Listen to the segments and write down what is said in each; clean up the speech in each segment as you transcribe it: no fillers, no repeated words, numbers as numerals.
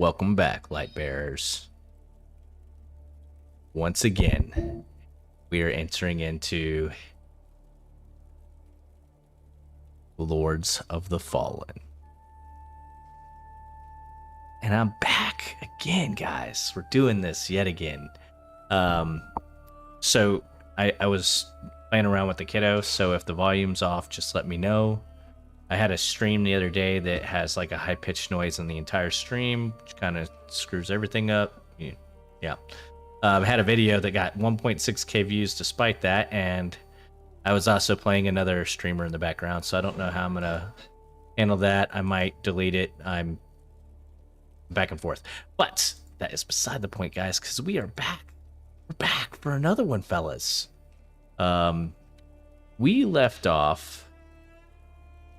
Welcome back, light bearers. Once again, we are entering into Lords of the Fallen. And I'm back again, guys. We're doing this yet again. So I was playing around with the kiddo, so if the volume's off, just let me know. I had a stream the other day that has like a high-pitched noise in the entire stream, which kind of screws everything up. Yeah. I had a video that got 1.6k views despite that, and I was also playing another streamer in the background, so I don't know how I'm gonna handle that. I might delete it. I'm back and forth. But that is beside the point, guys, because we are back. We're back for another one, fellas. We left off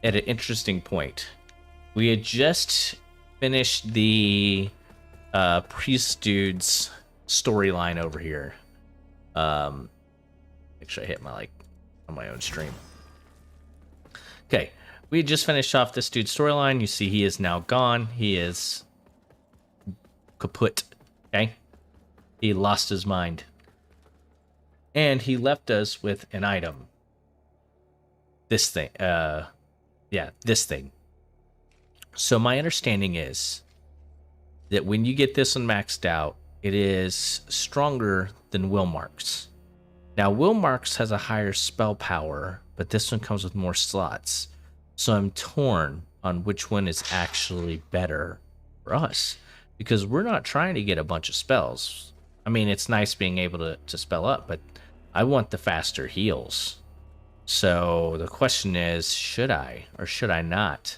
at an interesting point. We had just finished the priest dude's storyline over here. Make sure I hit my on my own stream. Okay, we had just finished off this dude's storyline. You see he is now gone. He is kaput. Okay, he lost his mind, and he left us with an item. This thing. Yeah, this thing. So my understanding is that when you get this one maxed out, it is stronger than Will Marks. Now, Will Marks has a higher spell power, but this one comes with more slots. So I'm torn on which one is actually better for us, because we're not trying to get a bunch of spells. I mean, it's nice being able to spell up, but I want the faster heals. So the question is, should I or should I not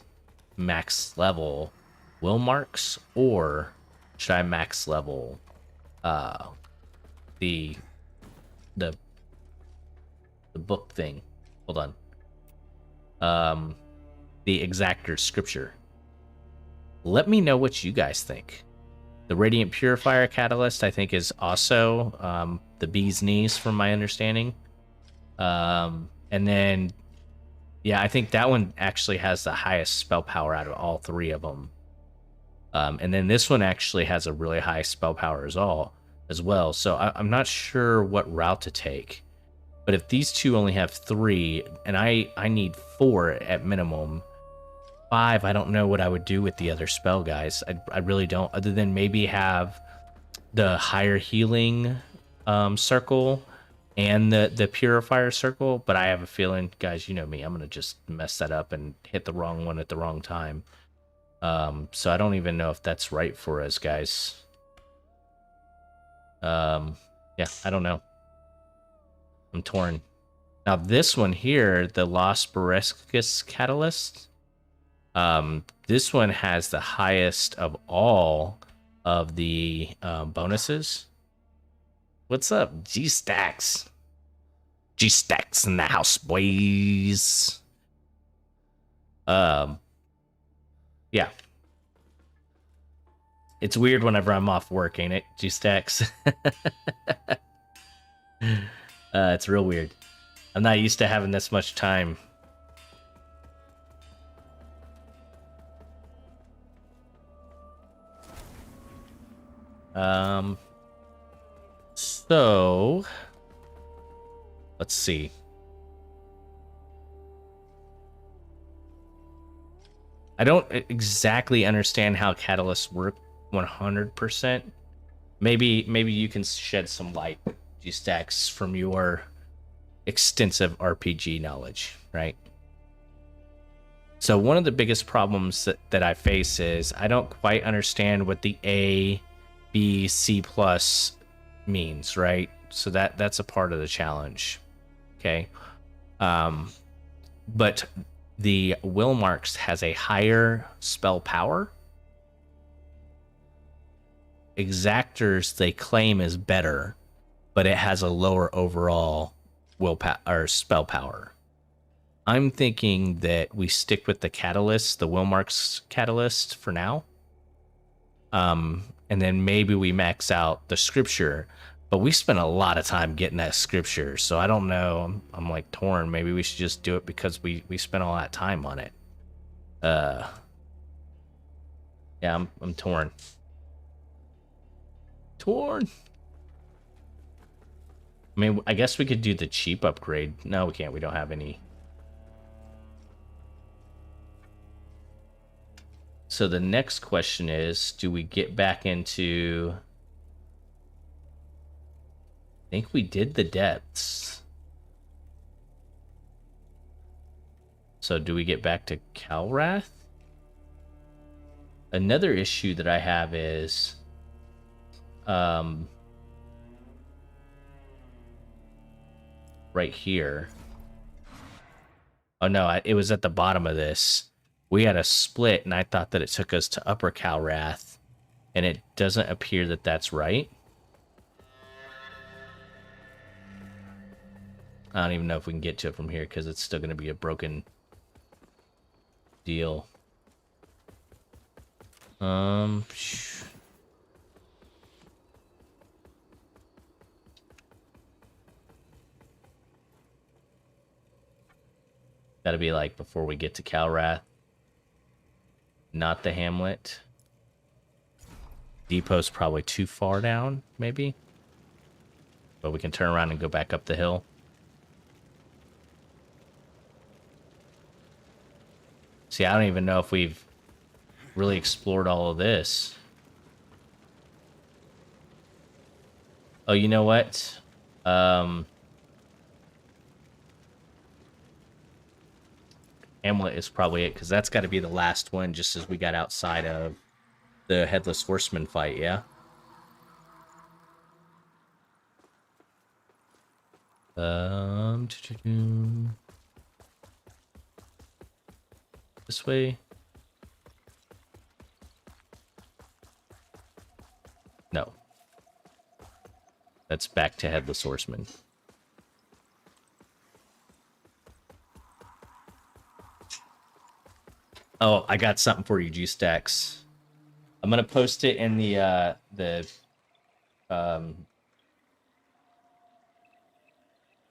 max level Will Marks, or should I max level the book thing? Hold on. The Exactor Scripture. Let me know what you guys think. The Radiant Purifier Catalyst, I think, is also the bee's knees, from my understanding. And then, yeah, I think that one actually has the highest spell power out of all three of them. And then this one actually has a really high spell power as well. So I'm not sure what route to take. But if these two only have 3, and I need 4 at minimum, 5, I don't know what I would do with the other spell, guys. I really don't, other than maybe have the higher healing circle and the purifier circle. But I have a feeling, guys, you know me, I'm gonna just mess that up and hit the wrong one at the wrong time. So I don't even know if that's right for us, guys. Yeah, I don't know. I'm torn. Now this one here, the Los Berescus Catalyst, this one has the highest of all of the bonuses. What's up, G-Stacks? G-Stacks in the house, boys. Yeah. It's weird whenever I'm off work, ain't it, G-Stacks? It's real weird. I'm not used to having this much time. So let's see. I don't exactly understand how catalysts work 100%. Maybe you can shed some light, G-Stacks, from your extensive RPG knowledge, right? So one of the biggest problems that I face is I don't quite understand what the A, B, C plus means, right? So that's a part of the challenge. Okay. But the Will Marks has a higher spell power. Exactors, they claim, is better, but it has a lower overall or spell power. I'm thinking that we stick with the catalyst, the Will Marks catalyst, for now. And then maybe we max out the scripture, but we spent a lot of time getting that scripture, so I don't know. I'm like torn. Maybe we should just do it because we spent all that time on it. Yeah, I'm torn. torn. I mean, I guess we could do the cheap upgrade. No, we can't. We don't have any. So the next question is, do we get back into... I think we did the depths. So do we get back to Calrath? Another issue that I have is... right here. Oh no, it was at the bottom of this. We had a split, and I thought that it took us to Upper Calrath, and it doesn't appear that that's right. I don't even know if we can get to it from here, because it's still going to be a broken deal. Gotta be like before we get to Calrath. Not the hamlet. Depot's probably too far down, maybe. But we can turn around and go back up the hill. See, I don't even know if we've really explored all of this. Oh, you know what? Hamlet is probably it, because that's got to be the last one, just as we got outside of the Headless Horseman fight, yeah? This way? No. That's back to Headless Horseman. Oh, I got something for you, G-Stacks. I'm gonna post it in the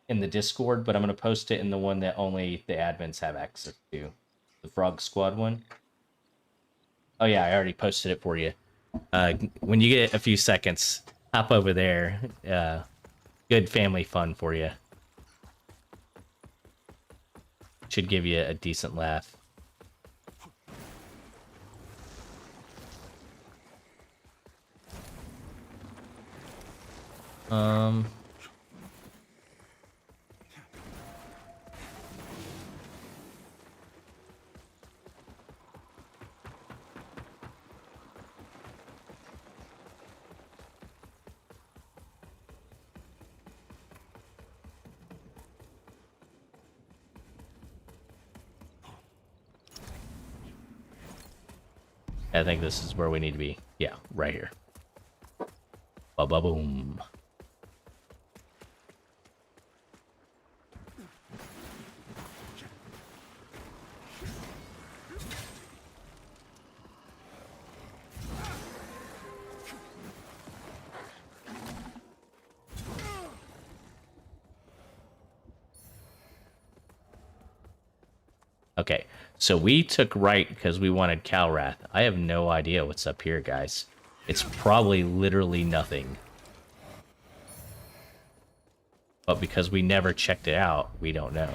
in the Discord, but I'm gonna post it in the one that only the admins have access to. The Frog Squad one. Oh yeah, I already posted it for you. When you get a few seconds, hop over there. Good family fun for you. Should give you a decent laugh. I think this is where we need to be. Yeah, right here. Ba-ba-boom. Okay, so we took right because we wanted Calrath. I have no idea what's up here, guys. It's probably literally nothing. But because we never checked it out, we don't know.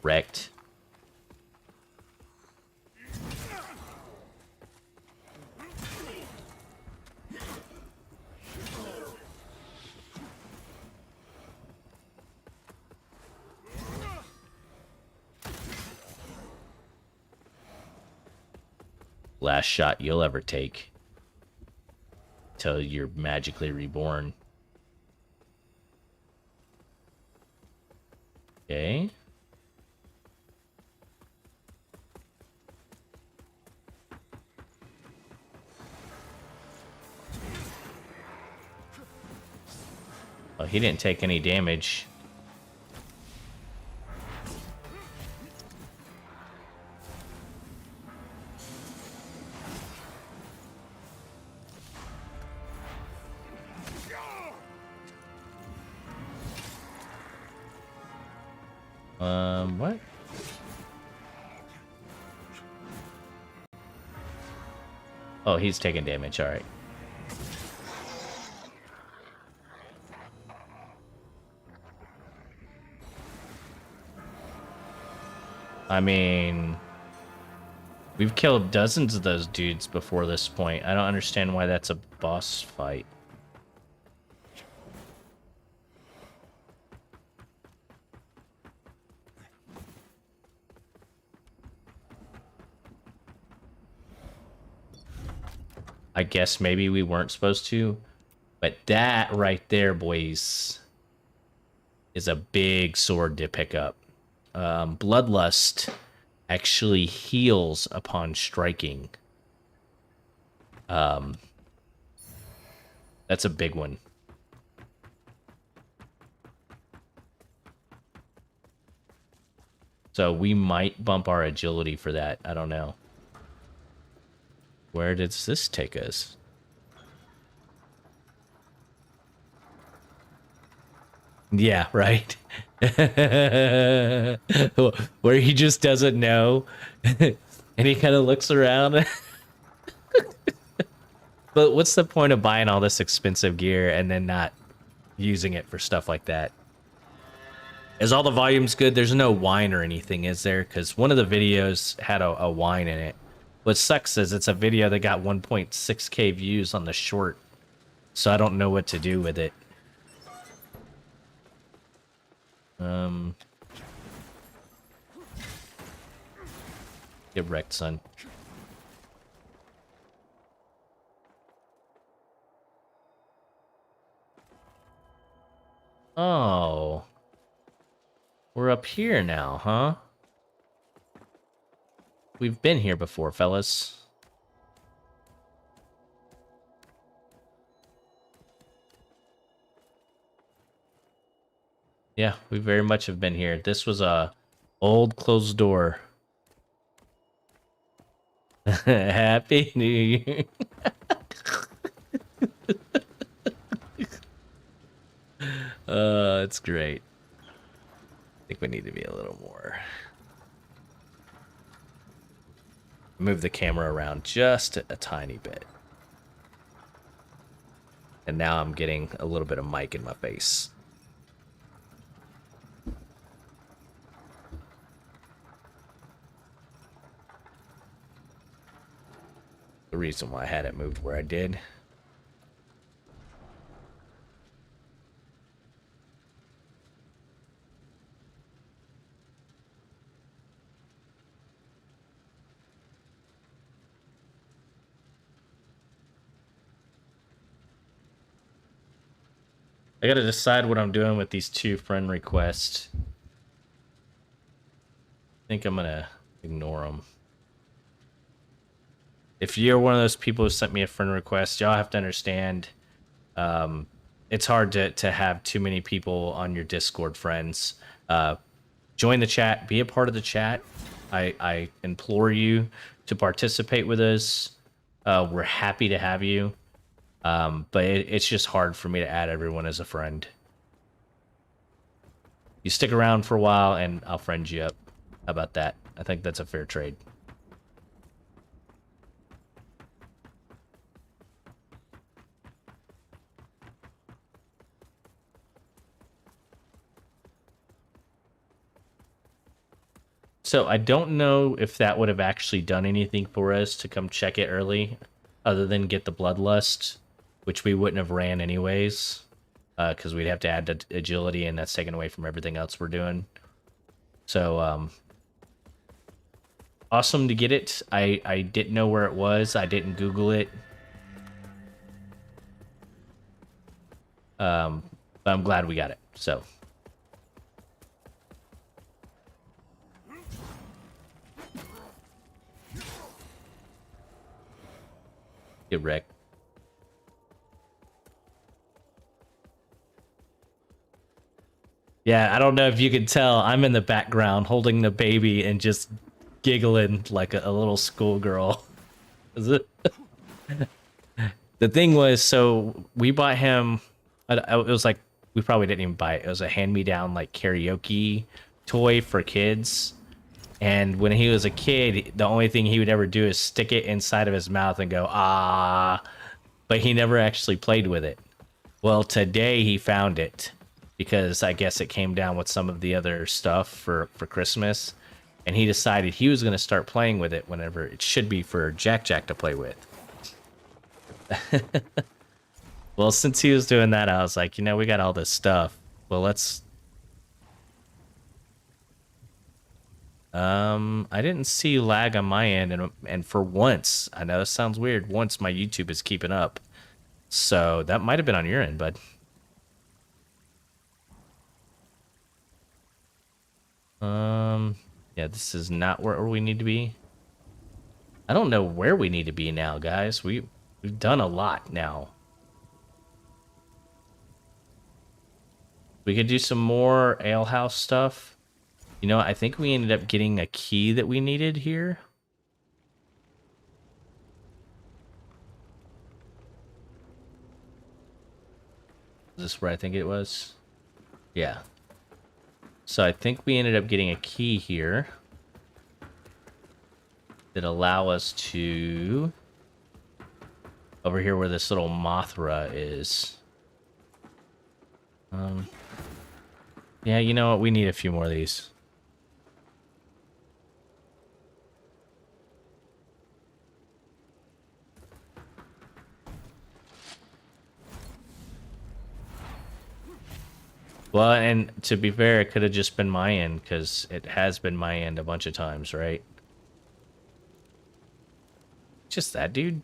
Wrecked. Last shot you'll ever take till you're magically reborn. Okay. Oh, he didn't take any damage. What? Oh, he's taking damage, alright. I mean, we've killed dozens of those dudes before this point. I don't understand why that's a boss fight. I guess maybe we weren't supposed to, but that right there, boys, is a big sword to pick up. Bloodlust actually heals upon striking. That's a big one. So we might bump our agility for that. I don't know. Where does this take us? Yeah, right. Where he just doesn't know. And he kind of looks around. But what's the point of buying all this expensive gear and then not using it for stuff like that? Is all the volumes good? There's no whine or anything, is there? Because one of the videos had a whine in it. What sucks is it's a video that got 1.6K views on the short, so I don't know what to do with it. Get wrecked, son. Oh. We're up here now, huh? We've been here before, fellas. Yeah, we very much have been here. This was a old closed door. Happy New Year. It's great. I think we need to be a little more. Move the camera around just a tiny bit. And now I'm getting a little bit of mic in my face. The reason why I had it moved where I did. I gotta decide what I'm doing with these 2 friend requests. I think I'm gonna ignore them. If you're one of those people who sent me a friend request, y'all have to understand, it's hard to have too many people on your Discord friends. Join the chat, be a part of the chat. I implore you to participate with us. We're happy to have you. But it's just hard for me to add everyone as a friend. You stick around for a while and I'll friend you up. How about that? I think that's a fair trade. So I don't know if that would have actually done anything for us to come check it early, other than get the bloodlust, which we wouldn't have ran anyways, because we'd have to add the agility, and that's taken away from everything else we're doing. So, awesome to get it. I didn't know where it was. I didn't Google it. But I'm glad we got it, so. Get wrecked. Yeah, I don't know if you can tell. I'm in the background holding the baby and just giggling like a little schoolgirl. The thing was, so we bought him. It was like we probably didn't even buy it. It was a hand-me-down like karaoke toy for kids. And when he was a kid, the only thing he would ever do is stick it inside of his mouth and go, ah, but he never actually played with it. Well, today he found it because I guess it came down with some of the other stuff for Christmas. And he decided he was going to start playing with it whenever it should be for Jack to play with. Well, since he was doing that, I was like, you know, we got all this stuff. Well, let's... I didn't see lag on my end, and for once, I know this sounds weird, once my YouTube is keeping up. So that might have been on your end, bud. Yeah, this is not where we need to be. I don't know where we need to be now, guys. We've done a lot now. We could do some more alehouse stuff. You know, I think we ended up getting a key that we needed here. Is this where I think it was? Yeah. So I think we ended up getting a key here that allow us to... Over here where this little Mothra is. Yeah, you know what? We need a few more of these. Well, and to be fair, it could have just been my end, because it has been my end a bunch of times, right? Just that, dude.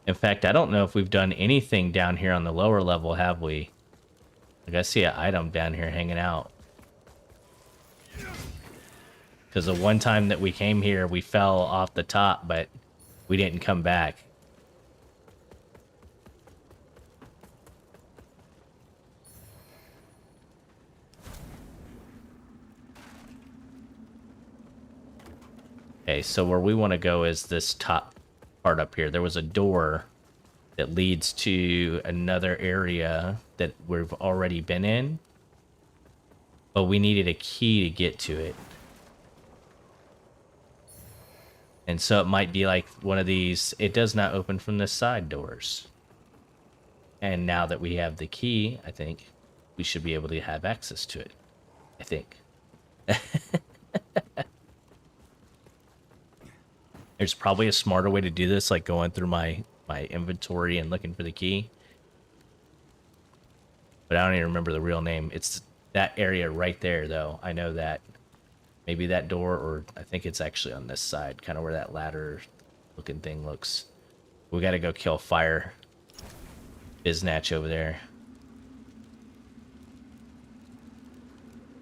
In fact, I don't know if we've done anything down here on the lower level, have we? Like, I see an item down here hanging out. Because the one time that we came here, we fell off the top, but we didn't come back. Okay, so where we want to go is this top part up here. There was a door that leads to another area that we've already been in, but we needed a key to get to it. And so it might be like one of these, it does not open from the side doors. And now that we have the key, I think we should be able to have access to it. I think. There's probably a smarter way to do this, like going through my inventory and looking for the key. But I don't even remember the real name. It's that area right there, though. I know that. Maybe that door, or I think it's actually on this side, kind of where that ladder-looking thing looks. We gotta go kill Fire Biznatch over there.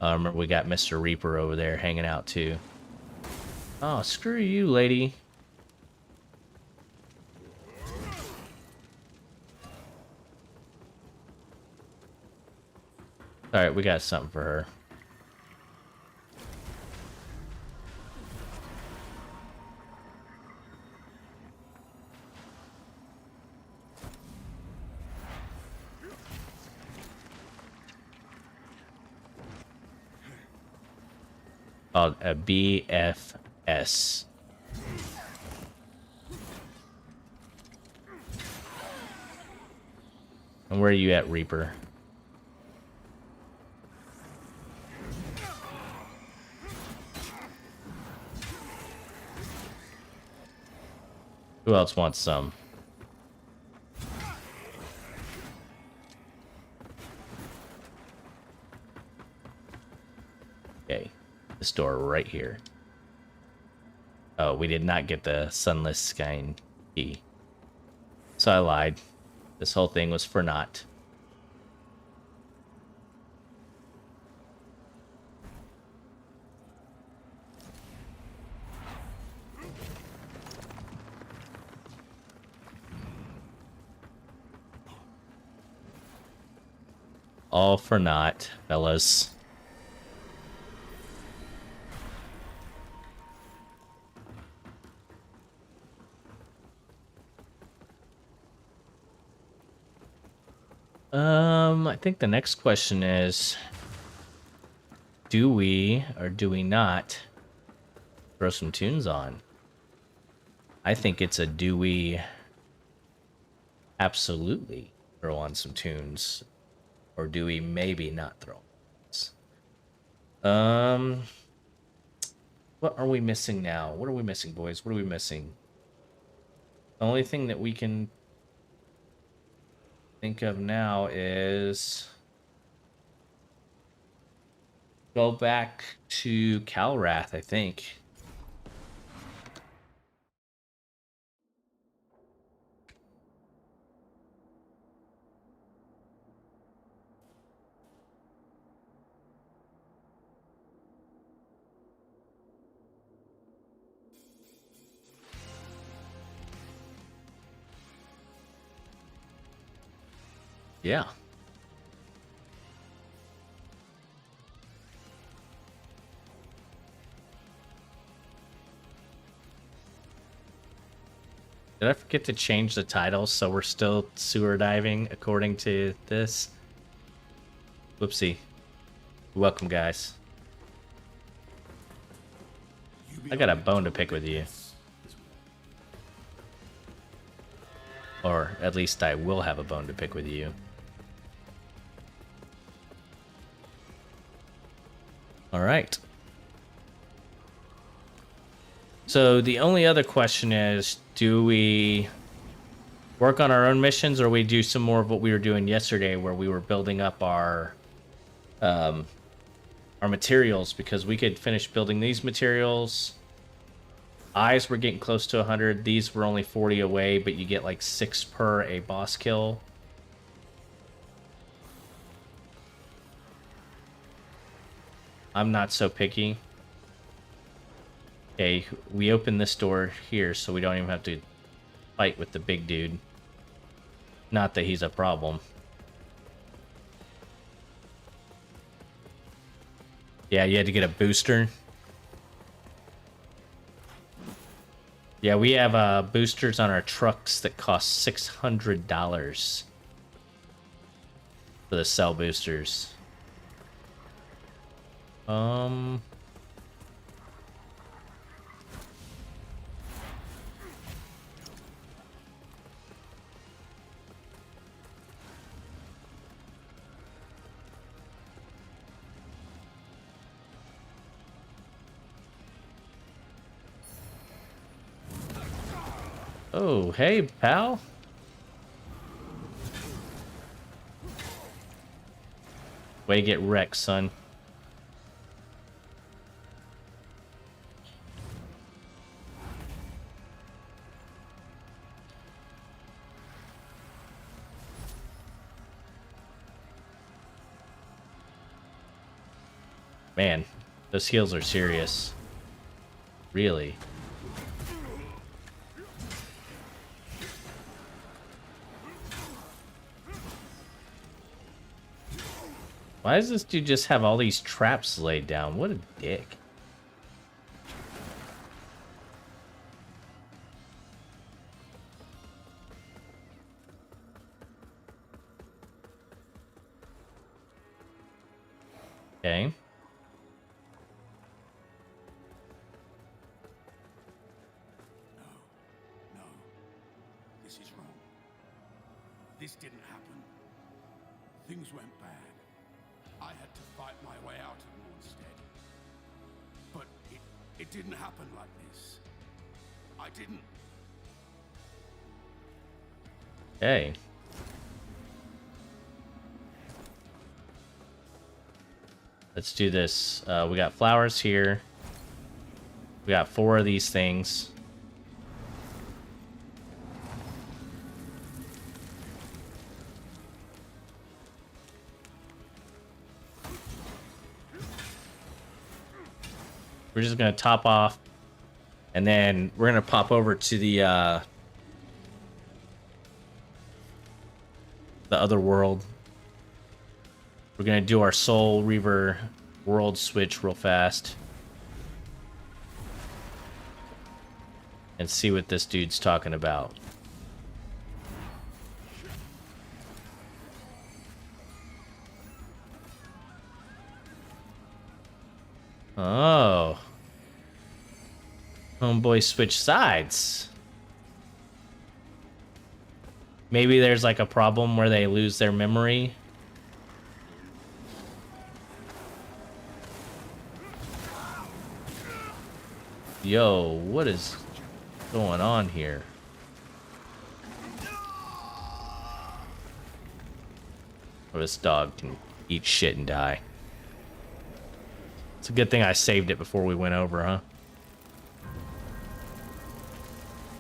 Remember, we got Mr. Reaper over there hanging out, too. Oh, screw you, lady. Alright, we got something for her. Called a BFS. And where are you at, Reaper? Who else wants some? Okay, this door right here. Oh, we did not get the Sunless Sky key. So I lied. This whole thing was for naught. all for naught, fellas. I think the next question is, do we or do we not throw some tunes on? I think it's a do we absolutely throw on some tunes, or do we maybe not throw on? What are we missing now? What are we missing, boys? What are we missing? The only thing that we can think of now is go back to Calrath, I think. Yeah. Did I forget to change the title so we're still sewer diving according to this? Whoopsie. Welcome, guys. I got a bone to pick with you. Or at least I will have a bone to pick with you. All right. So the only other question is, do we work on our own missions, or we do some more of what we were doing yesterday, where we were building up our materials, because we could finish building these materials. Eyes were getting close to 100. These were only 40 away, but you get like 6 per a boss kill. I'm not so picky. Okay, we open this door here so we don't even have to fight with the big dude. Not that he's a problem. Yeah, you had to get a booster. Yeah, we have boosters on our trucks that cost $600 for the cell boosters. Oh, hey, pal. Way to get wrecked, son. Man, those heals are serious. Really. Why does this dude just have all these traps laid down? What a dick. Okay. No. This is wrong. This didn't happen. Things went bad. I had to fight my way out of Mornstead. But it didn't happen like this. I didn't. Hey. Let's do this. We got flowers here. We got 4 of these things. We're just gonna top off, and then we're gonna pop over to the other world. We're gonna do our Soul Reaver world switch real fast. And see what this dude's talking about. Oh. Homeboy switch sides. Maybe there's like a problem where they lose their memory. Yo, what is going on here? Oh, this dog can eat shit and die. It's a good thing I saved it before we went over, huh?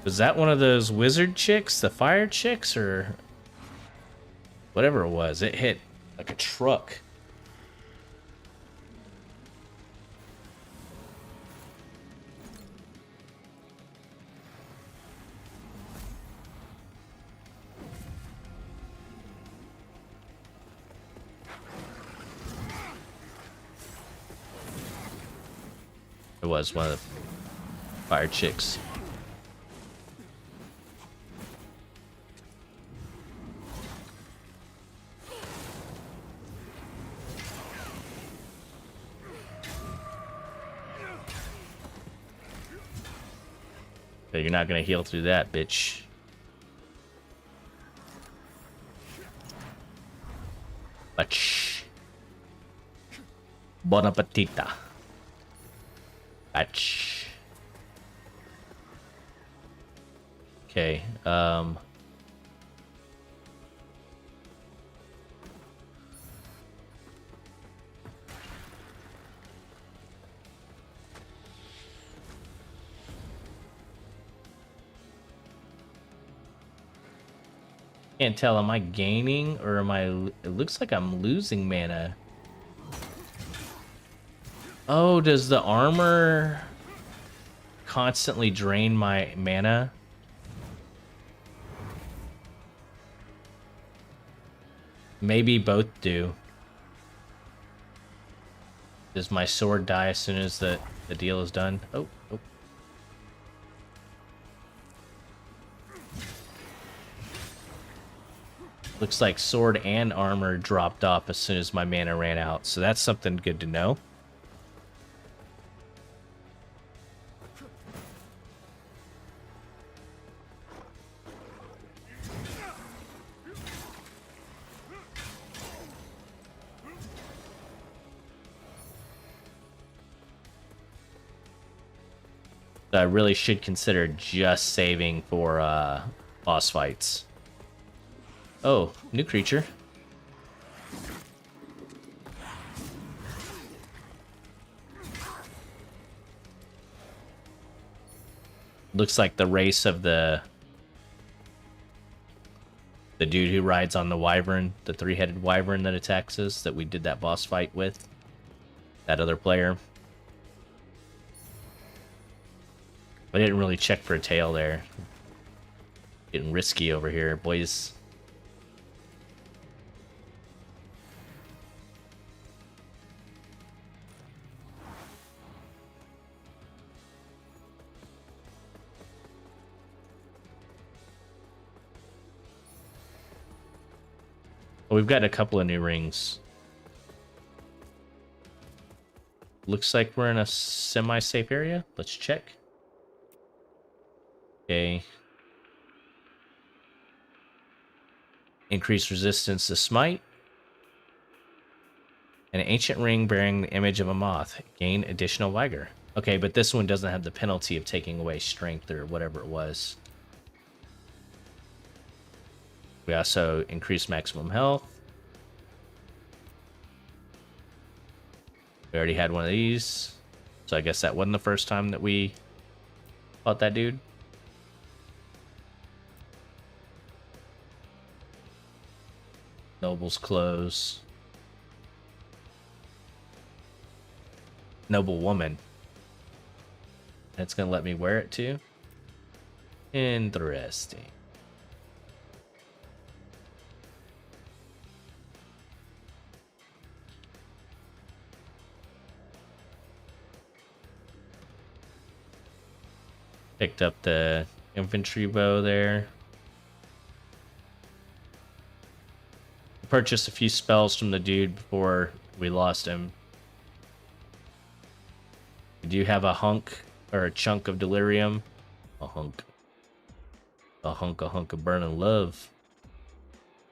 Was that one of those wizard chicks, the fire chicks, or whatever it was? It hit like a truck. It was one of the fire chicks. Okay, you're not gonna heal through that, bitch. Ach. Bon appetita. Ach. Okay, can't tell, am I gaining or am I... It looks like I'm losing mana. Oh, does the armor constantly drain my mana? Maybe both do. Does my sword die as soon as the deal is done? Oh, oh. Looks like sword and armor dropped off as soon as my mana ran out, so that's something good to know. I really should consider just saving for boss fights. Oh, new creature. Looks like the race of the dude who rides on the wyvern, the three-headed wyvern that attacks us, that we did that boss fight with. That other player. I didn't really check for a tail there. Getting risky over here, boys. Well, we've got a couple of new rings. Looks like we're in a semi-safe area. Let's check. Okay. Increased resistance to smite. An ancient ring bearing the image of a moth. Gain additional vigor. Okay, but this one doesn't have the penalty of taking away strength or whatever it was. We also increased maximum health. We already had one of these. So I guess that wasn't the first time that we fought that dude. Noble's clothes. Noble woman. It's gonna let me wear it too. Interesting. Picked up the infantry bow there. Purchased a few spells from the dude before we lost him. We do have a hunk or a chunk of delirium. A hunk of burning love.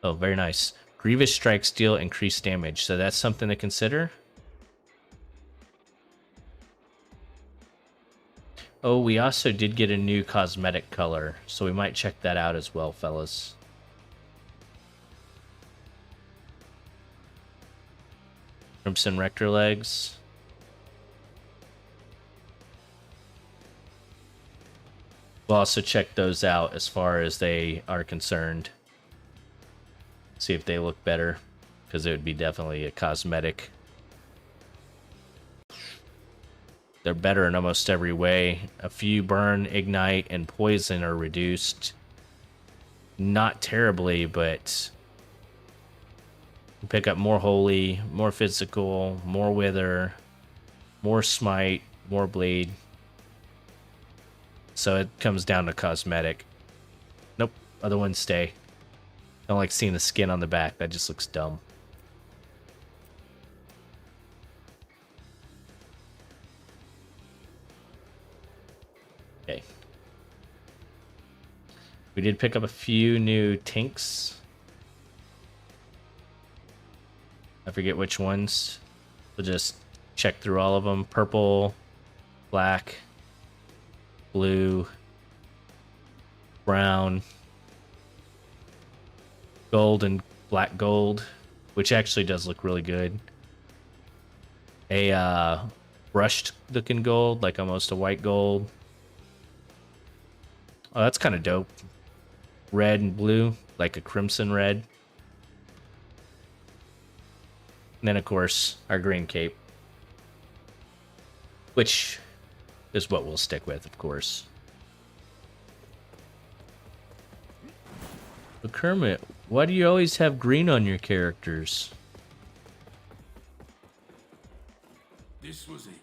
Oh, very nice. Grievous strikes deal increased damage, so that's something to consider. Oh, we also did get a new cosmetic color, so we might check that out as well, fellas. Crimson Rector legs. We'll also check those out as far as they are concerned. See if they look better, because it would be definitely a cosmetic. They're better in almost every way. A few burn, ignite, and poison are reduced. Not terribly, but pick up more holy, more physical, more wither, more smite, more bleed. So it comes down to cosmetic. Nope, other ones stay. Don't like seeing the skin on the back. That just looks dumb. Okay. We did pick up a few new tinks. I forget which ones. We'll just check through all of them. Purple, black, blue, brown, gold, and black gold, which actually does look really good. A brushed looking gold, like almost a white gold. Oh, that's kind of dope. Red and blue, like a crimson red. And then, of course, our green cape, which is what we'll stick with, of course. But KeRmiT, why do you always have green on your characters? This was it.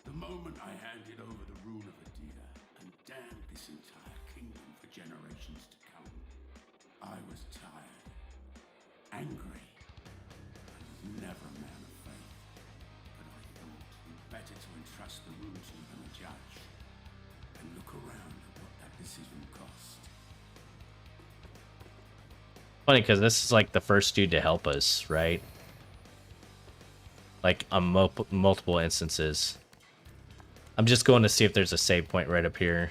The moment I handed over the rule of Adia and damned this entire kingdom for generations to come. I was tired, angry. I was never a man of faith. But I thought it better to entrust the rule to even a judge and look around at what that decision cost. Funny, because this is like the first dude to help us, right? Like on multiple instances. I'm just going to see if there's a save point right up here.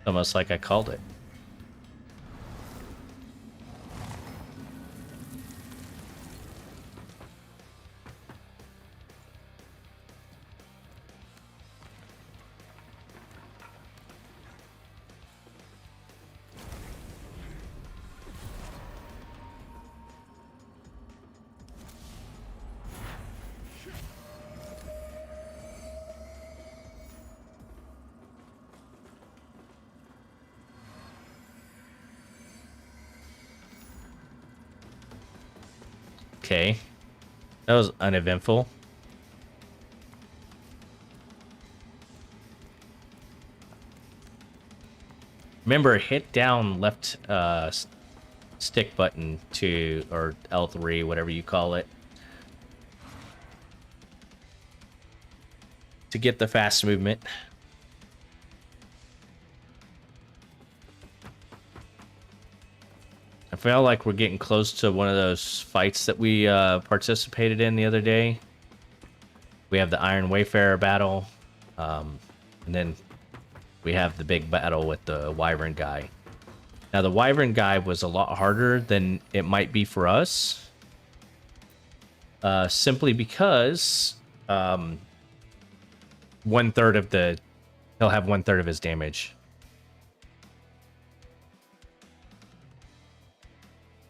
Almost like I called it. Okay. That was uneventful. Remember, hit down left stick button to, or L3, whatever you call it, to get the fast movement. I feel like we're getting close to one of those fights that we participated in the other day. We have the Iron Wayfarer battle, and then we have the big battle with the Wyvern guy. Now, the Wyvern guy was a lot harder than it might be for us, simply because he'll have 1/3 of his damage.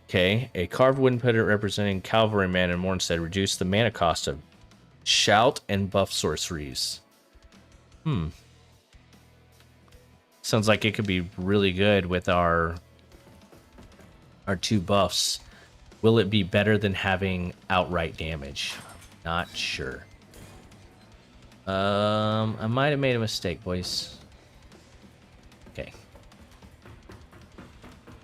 Okay, a carved wooden pedant representing Cavalryman in Mornstead reduced the mana cost of shout and buff sorceries. Sounds like it could be really good with our two buffs. Will it be better than having outright damage? Not sure. I might have made a mistake, boys. Okay.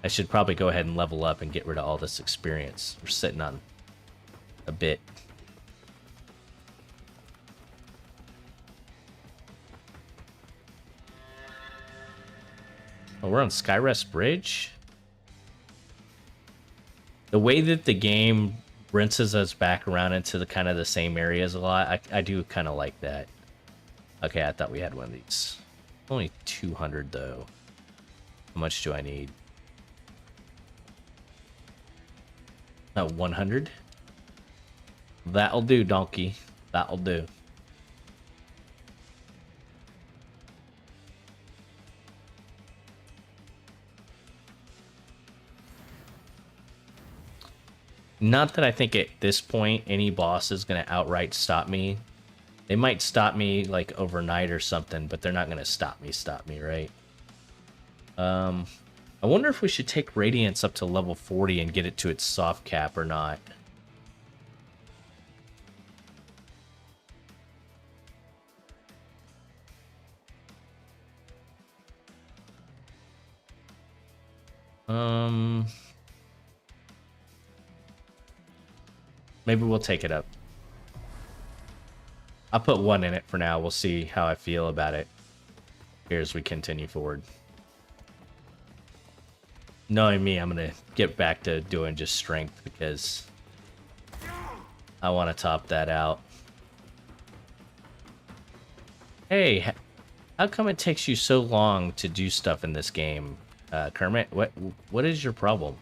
I should probably go ahead and level up and get rid of all this experience. We're sitting on a bit. Oh, we're on Skyrest Bridge? The way that the game rinses us back around into the kind of the same areas a lot, I do kind of like that. Okay, I thought we had one of these. Only 200 though. How much do I need? 100? That'll do, donkey. That'll do. Not that I think at this point any boss is going to outright stop me. They might stop me like overnight or something, but they're not going to stop me, right? I wonder if we should take Radiance up to level 40 and get it to its soft cap or not. Maybe we'll take it up. I'll put 1 in it for now. We'll see how I feel about it here as we continue forward. Knowing me, I'm going to get back to doing just strength because I want to top that out. Hey, how come it takes you so long to do stuff in this game, KeRmiT? What is your problem?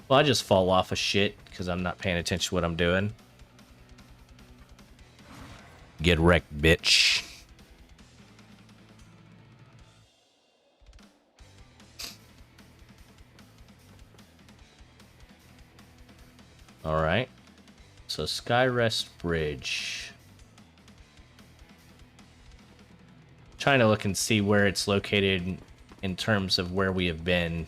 Well, I just fall off of shit because I'm not paying attention to what I'm doing. Get wrecked, bitch. Alright. So, Skyrest Bridge. Trying to look and see where it's located in terms of where we have been.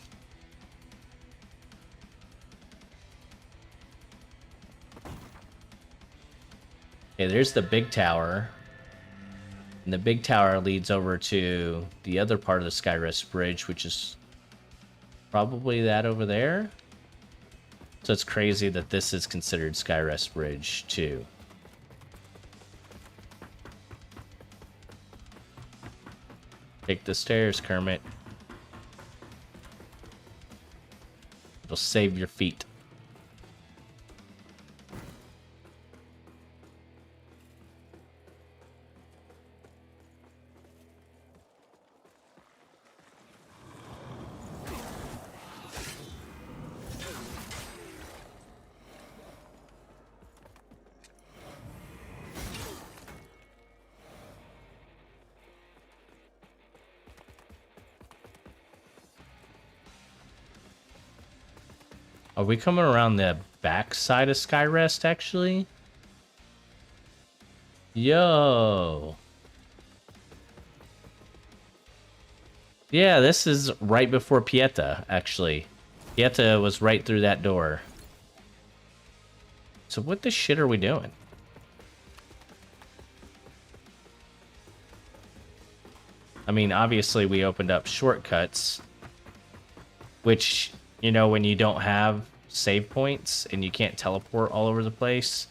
Okay, there's the big tower. And the big tower leads over to the other part of the Skyrest Bridge, which is probably that over there. So it's crazy that this is considered Skyrest Bridge, too. Take the stairs, KeRmiT. It'll save your feet. Are we coming around the back side of Skyrest, actually? Yo. Yeah, this is right before Pieta, actually. Pieta was right through that door. So what the shit are we doing? I mean, obviously we opened up shortcuts, which, you know, when you don't have save points and you can't teleport all over the place,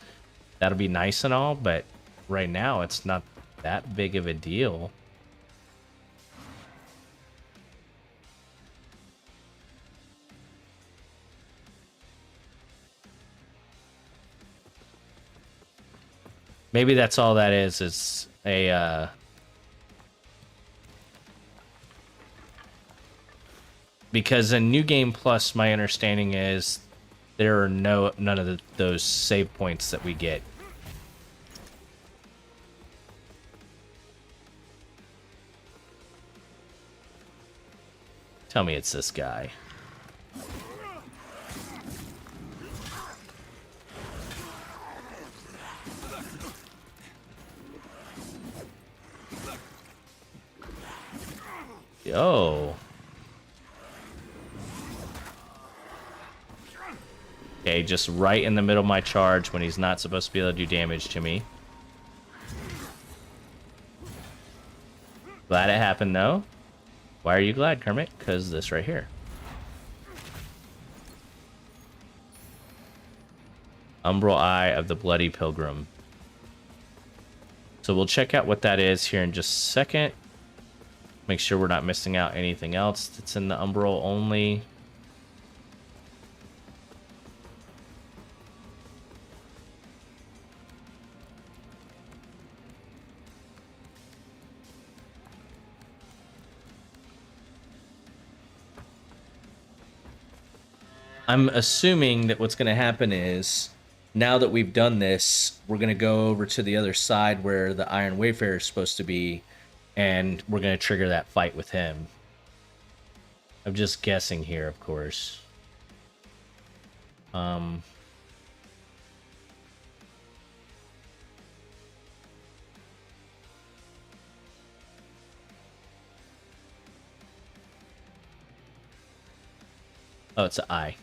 that'll be nice and all, but right now it's not that big of a deal. Maybe that's all that is a because in New Game Plus, my understanding is there are none of those save points that we get. Tell me it's this guy. Yo. Okay, just right in the middle of my charge when he's not supposed to be able to do damage to me. Glad it happened, though. Why are you glad, KeRmiT? Because this right here. Umbral Eye of the Bloody Pilgrim. So we'll check out what that is here in just a second. Make sure we're not missing out anything else that's in the Umbral only. I'm assuming that what's going to happen is, now that we've done this, we're going to go over to the other side where the Iron Wayfarer is supposed to be, and we're going to trigger that fight with him. I'm just guessing here, of course. Oh, it's an eye.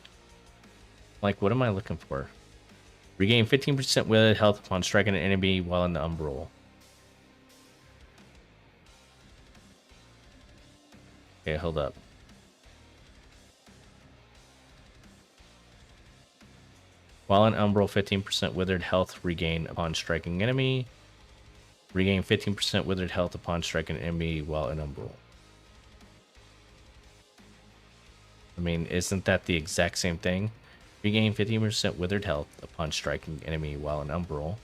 Like, what am I looking for? Regain 15% wielded health upon striking an enemy while in the Umbral. Okay, hold up. While in Umbral, 15% withered health regain upon striking enemy. Regain 15% withered health upon striking an enemy while in Umbral. I mean, isn't that the exact same thing? Regain 15% withered health upon striking enemy while in Umbral.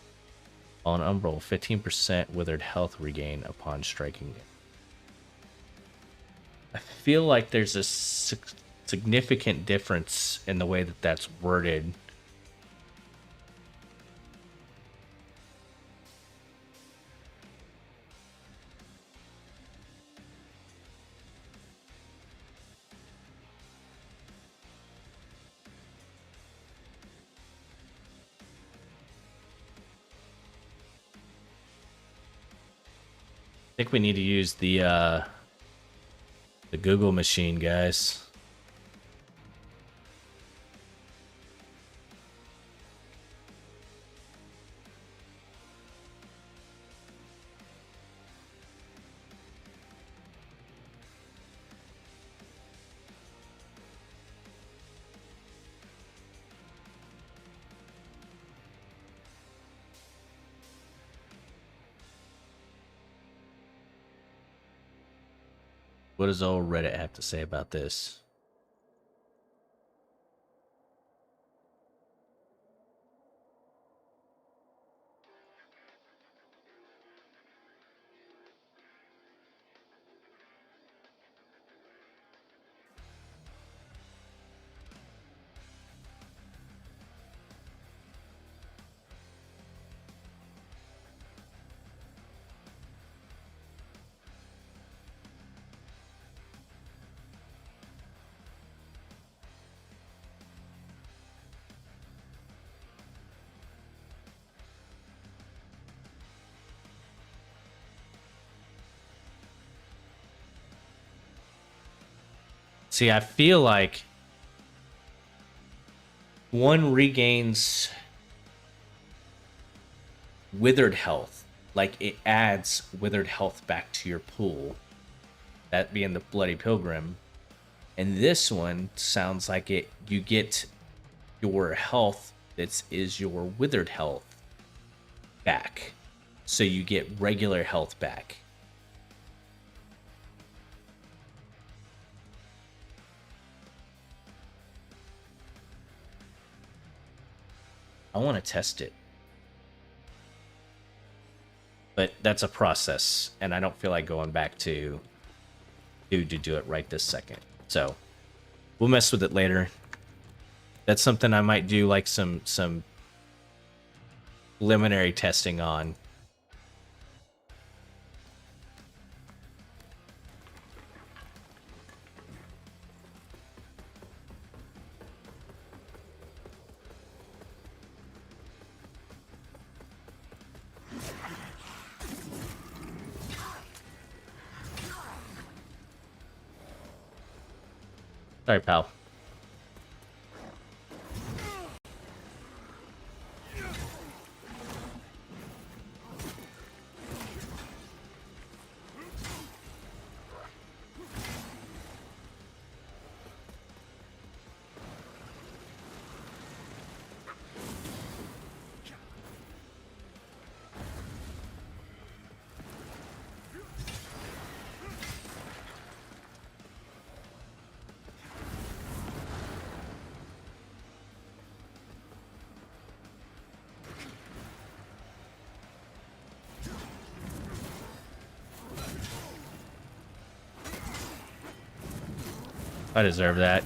While in Umbral, 15% withered health regain upon striking it. I feel like there's a significant difference in the way that that's worded. I think we need to use the Google machine, guys. What does old Reddit have to say about this? See, I feel like one regains withered health. Like, it adds withered health back to your pool. That being the Bloody Pilgrim. And this one sounds like you get your health that is your withered health back. So you get regular health back. I want to test it. But that's a process, and I don't feel like going back to do it right this second. So we'll mess with it later. That's something I might do like some preliminary testing on. Sorry, pal. I deserve that.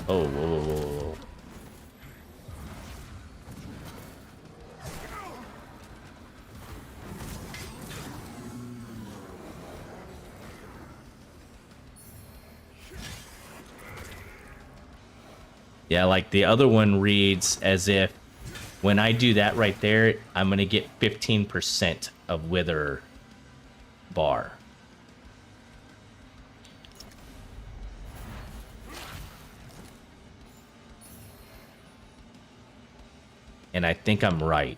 Oh, whoa, whoa, whoa, whoa. Yeah, like the other one reads as if when I do that right there, I'm going to get 15% of Wither bar. And I think I'm right.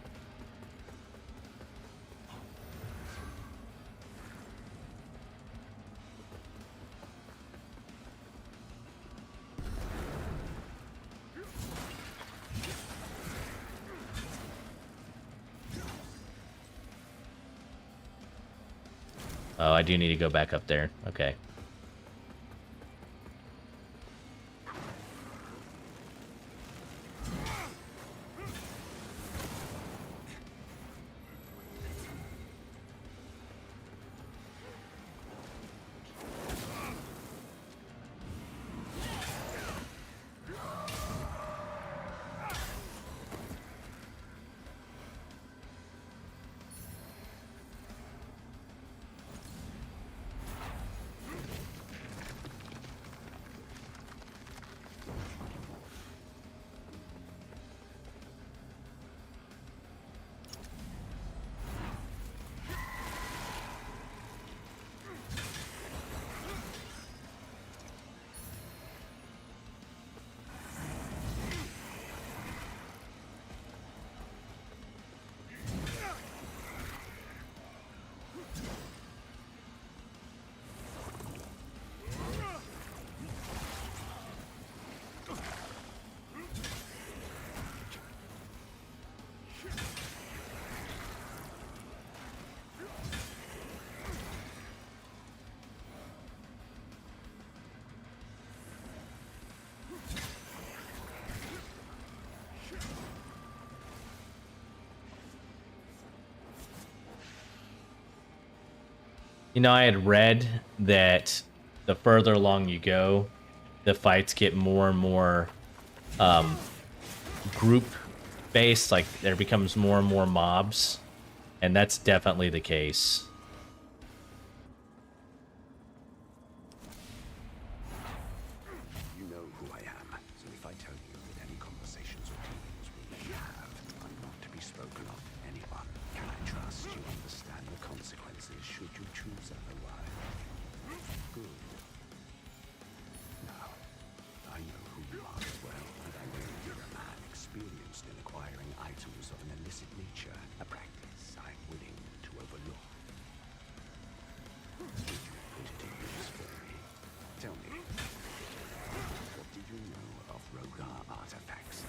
Oh, I do need to go back up there. Okay. You know, I had read that the further along you go, the fights get more and more group based, like there becomes more and more mobs, and that's definitely the case. You know who I am, so if I tell you that any conversations or dealings we may have are not to be spoken of to anyone, can I trust you understand the consequences should you choose otherwise? Good. Now, I know who you are as well, and I know you're a man experienced in acquiring items of an illicit nature, a practice I'm willing to overlook. Did you put it in use for me? Tell me, what did you know of Rogar artifacts?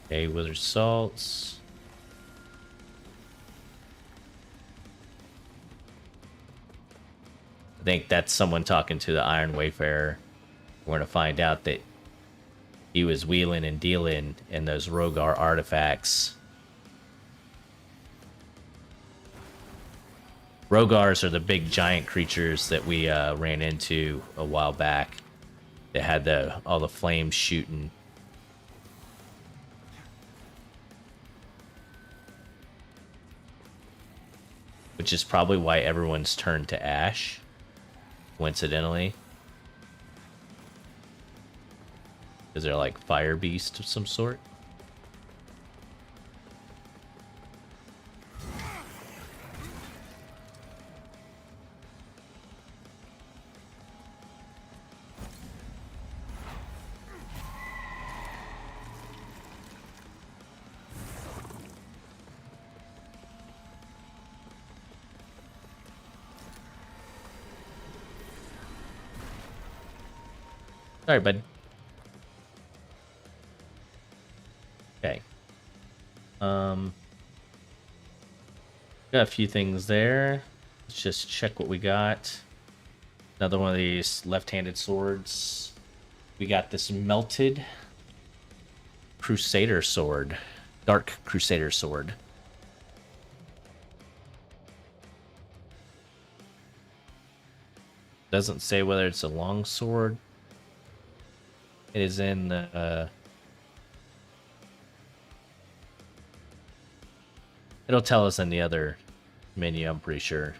Okay, wither salts. I think that's someone talking to the Iron Wayfarer. We're gonna find out that he was wheeling and dealing in those Rogar artifacts. Rogars are the big giant creatures that we ran into a while back that had all the flames shooting. Which is probably why everyone's turned to ash, coincidentally. Is there like fire beast of some sort? Sorry, bud. Okay. Got a few things there. Let's just check what we got. Another one of these left-handed swords. We got this melted Crusader sword. Dark Crusader sword. Doesn't say whether it's a long sword. It is in it'll tell us in the other menu, I'm pretty sure.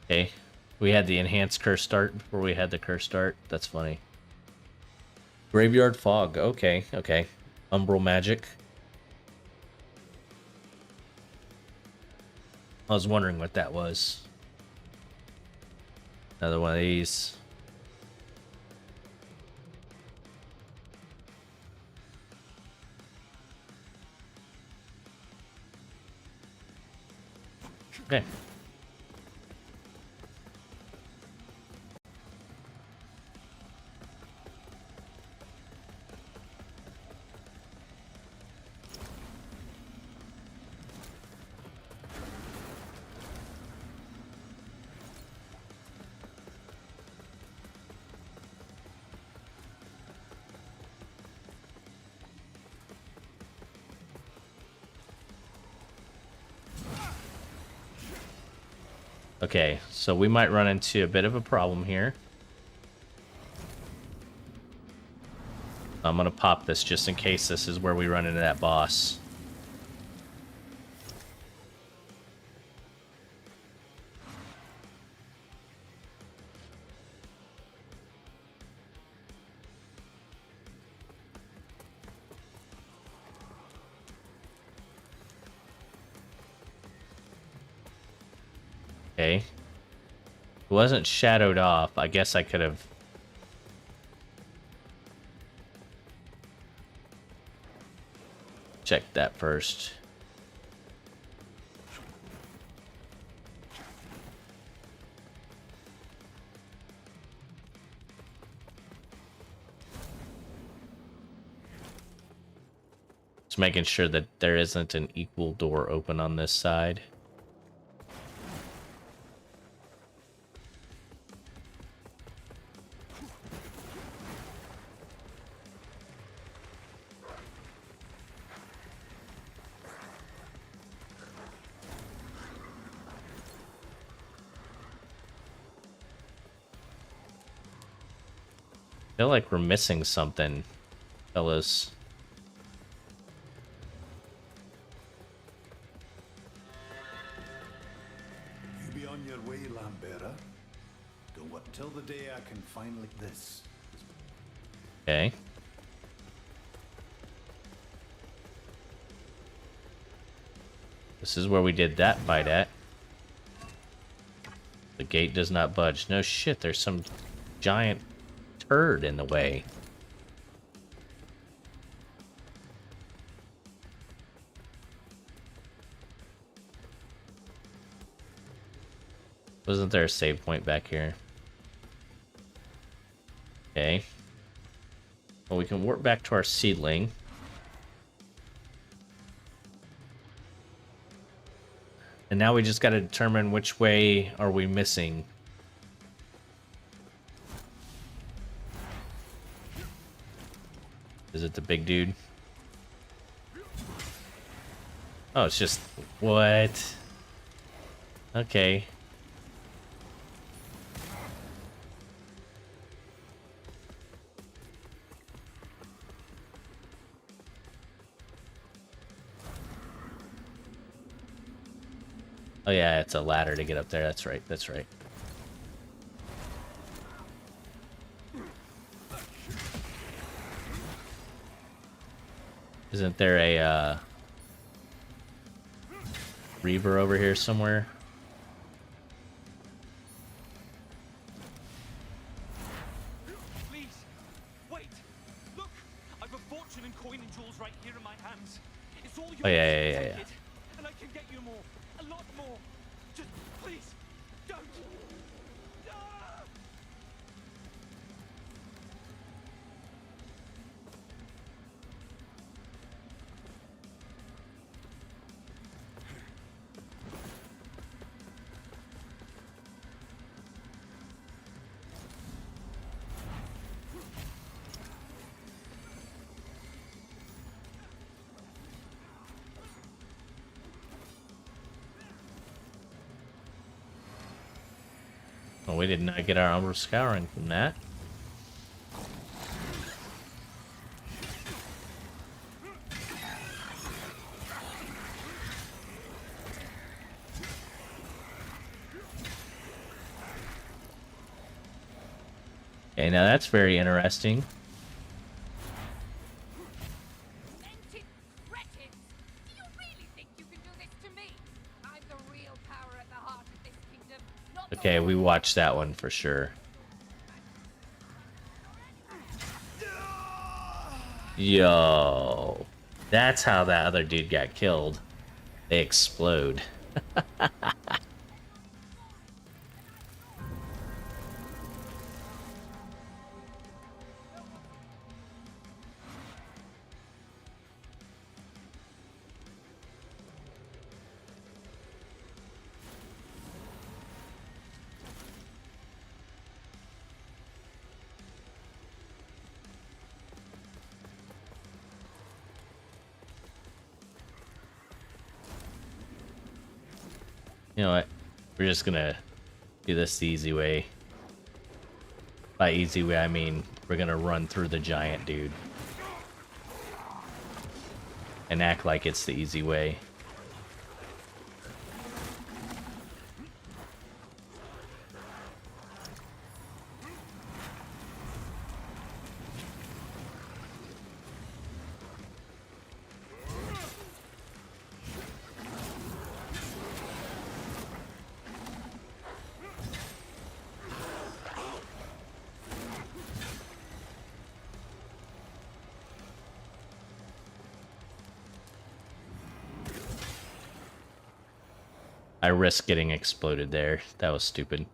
Okay. We had the enhanced curse start before we had the curse start. That's funny. Graveyard fog. Okay, okay. Umbral magic. I was wondering what that was. Another one of these. Okay. Okay, so we might run into a bit of a problem here. I'm gonna pop this just in case this is where we run into that boss. Okay. It wasn't shadowed off. I guess I could have... checked that first. Just making sure that there isn't an equal door open on this side. I feel like we're missing something, fellas. You be on your way, Lambera. Don't wait till the day I can finally this. Okay. This is where we did that fight at. The gate does not budge. No shit, there's some giant turd in the way. Wasn't there a save point back here? Okay. Well, we can warp back to our seedling. And now we just got to determine which way are we missing. Is it the big dude? Oh, it's just... what? Okay. Oh yeah, it's a ladder to get up there. That's right, that's right. Isn't there a Reaver over here somewhere? Please, wait. Look, I've a fortune in coin and jewels right here in my hands. It's all yours. Oh yeah. Take it, and I can get you more, a lot more. Just Well, we did not get our armor scouring from that. Okay, now that's very interesting. Demented wretches! Do you really think you can do this to me? I'm the real power at the heart of this kingdom, not the Okay, we watched that one for sure. Yo, that's how that other dude got killed. They explode. You know what? We're just gonna do this the easy way. By easy way, I mean we're gonna run through the giant dude. And act like it's the easy way. I risked getting exploded there. That was stupid.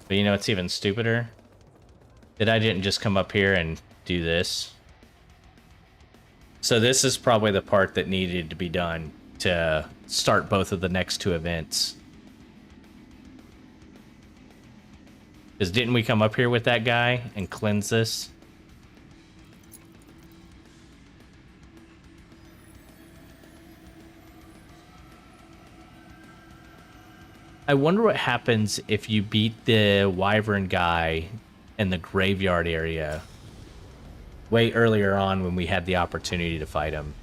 But you know what's even stupider? That I didn't just come up here and do this. So this is probably the part that needed to be done to start both of the next two events. Because didn't we come up here with that guy and cleanse this? I wonder what happens if you beat the Wyvern guy in the graveyard area way earlier on when we had the opportunity to fight him.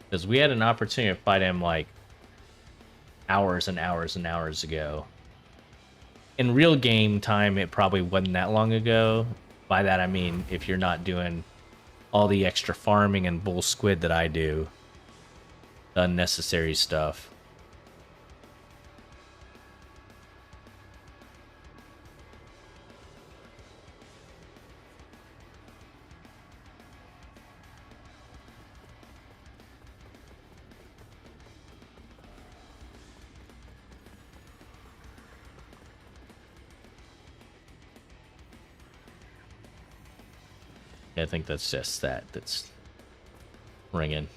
Because we had an opportunity to fight him like hours and hours and hours ago. In real game time, it probably wasn't that long ago. By that I mean if you're not doing all the extra farming and bull squid that I do. The unnecessary stuff. I think that's just that's ringing.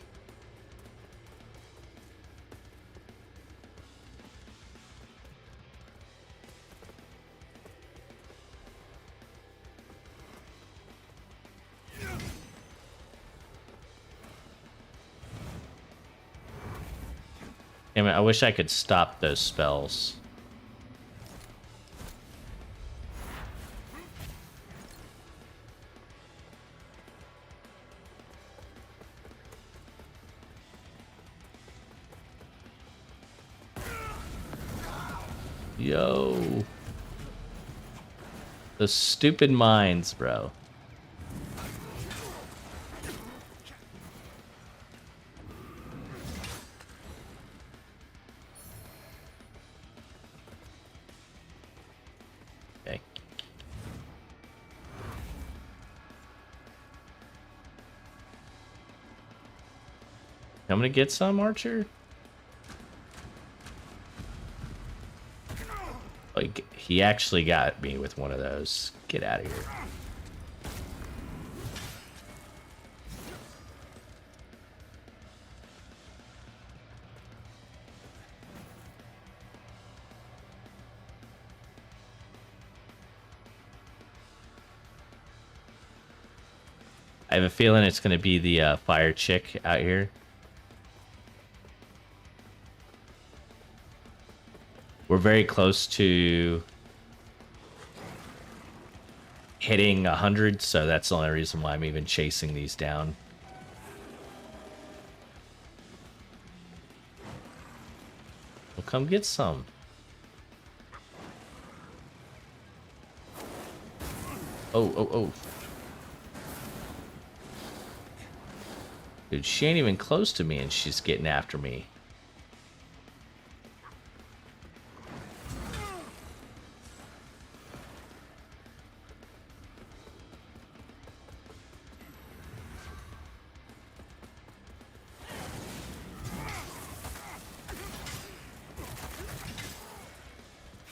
Damn it, I wish I could stop those spells. Yo. The stupid mines, bro. Okay. I'm gonna get some, Archer? Like, he actually got me with one of those. Get out of here. I have a feeling it's going to be the fire chick out here. We're very close to hitting 100, so that's the only reason why I'm even chasing these down. Well, come get some. Oh. Dude, she ain't even close to me and she's getting after me.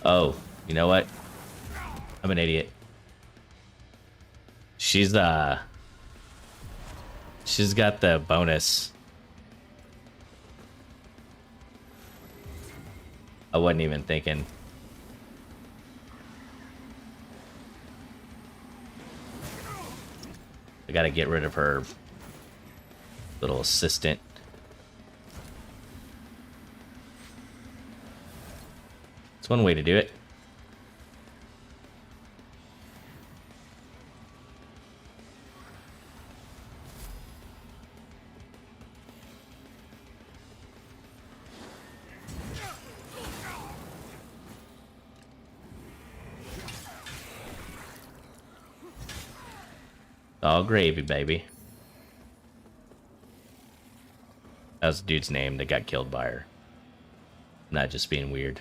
Oh, you know what? I'm an idiot. She's got the bonus. I wasn't even thinking. I gotta get rid of her little assistant. It's one way to do it. All gravy, baby. That was the dude's name that got killed by her. I'm not just being weird.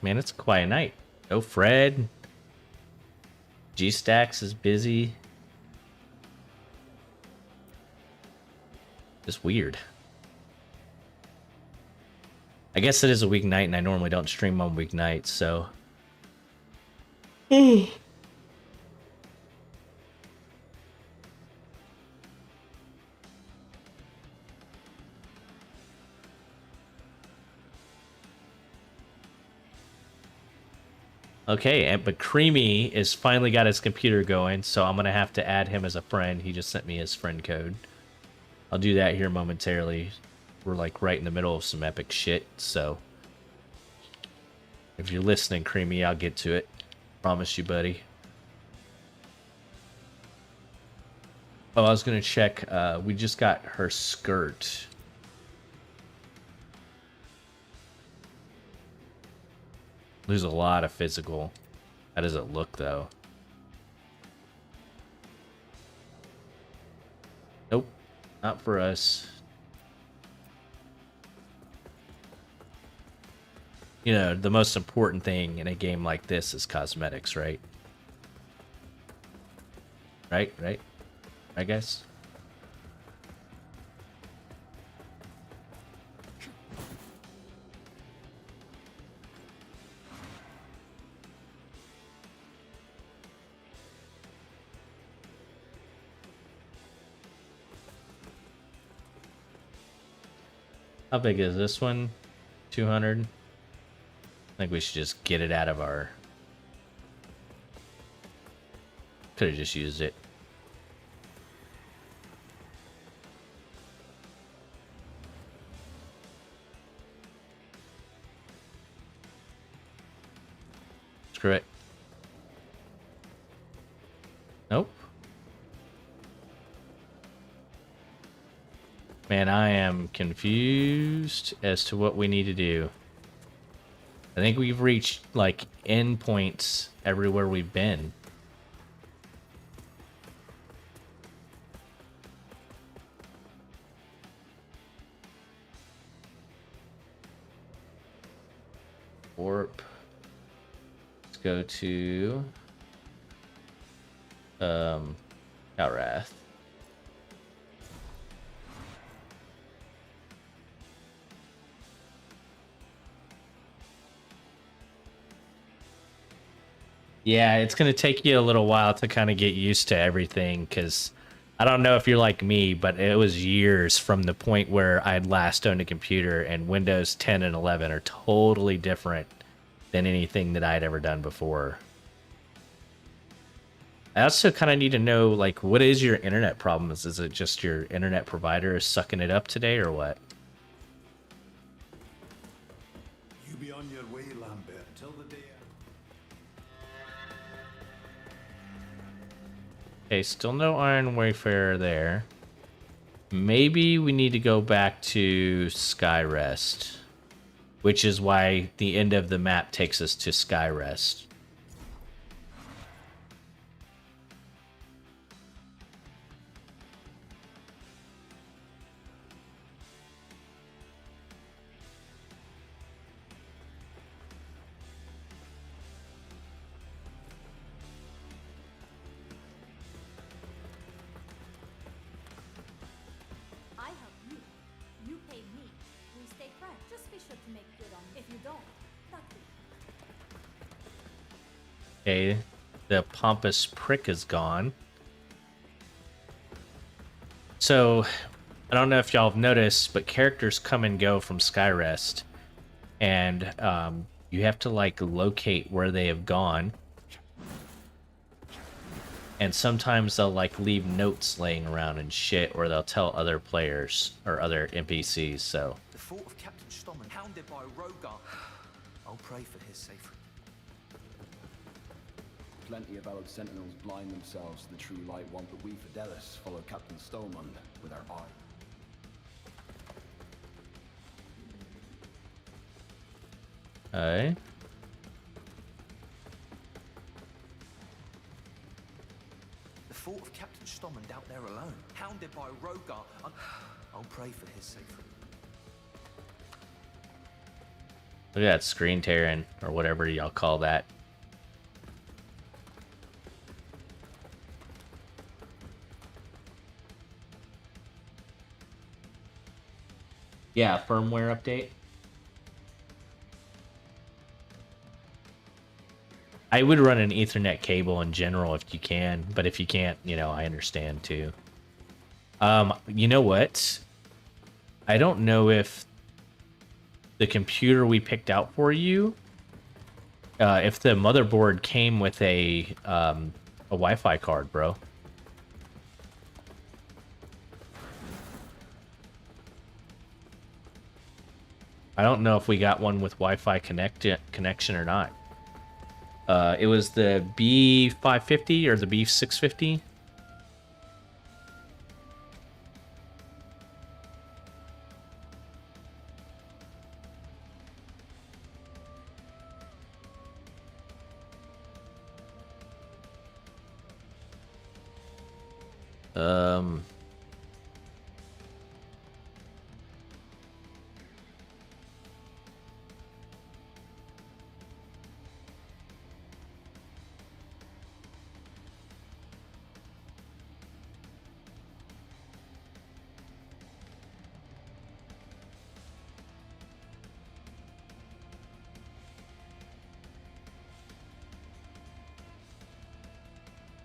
Man, it's a quiet night. No Fred. G-Stacks is busy. Just weird. I guess it is a weeknight, and I normally don't stream on weeknights, so... Okay, but KeRmiT is finally got his computer going, so I'm gonna have to add him as a friend. He just sent me his friend code. I'll do that here momentarily. We're like right in the middle of some epic shit, so if you're listening, KeRmiT, I'll get to it. Promise you, buddy. Oh, I was gonna check. We just got her skirt. There's a lot of physical. How does it look, though? Nope, not for us. You know, the most important thing in a game like this is cosmetics, right? Right, I guess. How big is this one? 200? I think we should just get it out of our... Could have just used it. Screw it. Nope. Man, I am confused as to what we need to do. I think we've reached, like, endpoints everywhere we've been. Warp. Let's go to... Outrath. Yeah, it's going to take you a little while to kind of get used to everything, because I don't know if you're like me, but it was years from the point where I had last owned a computer, and Windows 10 and 11 are totally different than anything that I'd ever done before. I also kind of need to know, like, what is your internet problems? Is it just your internet provider is sucking it up today, or what? You be on your way, Lambert, till the day Okay, still no Iron Wayfarer there. Maybe we need to go back to Skyrest, which is why the end of the map takes us to Skyrest. I help you. You pay me. We stay friends. Just be sure to make good on me. If you don't, fuck you. Okay, the pompous prick is gone. So, I don't know if y'all have noticed, but characters come and go from Skyrest, and you have to like locate where they have gone. And sometimes they'll like leave notes laying around and shit, or they'll tell other players or other NPCs. So The thought of Captain Stommen hounded by a Rogar. I'll pray for his safety. Plenty of our sentinels blind themselves to the true light one, but we Fidelis follow Captain Stolmund with our eye. okay. The thought of Captain Stommen out there alone, hounded by a Rogar. I'll pray for his safety. Look at that screen tearing, or whatever y'all call that. Yeah, firmware update. I would run an Ethernet cable in general if you can, but if you can't, you know, I understand too. You know what? I don't know if the computer we picked out for you, if the motherboard came with a Wi-Fi card, bro. I don't know if we got one with Wi-Fi connection or not. It was the B550 or the B650.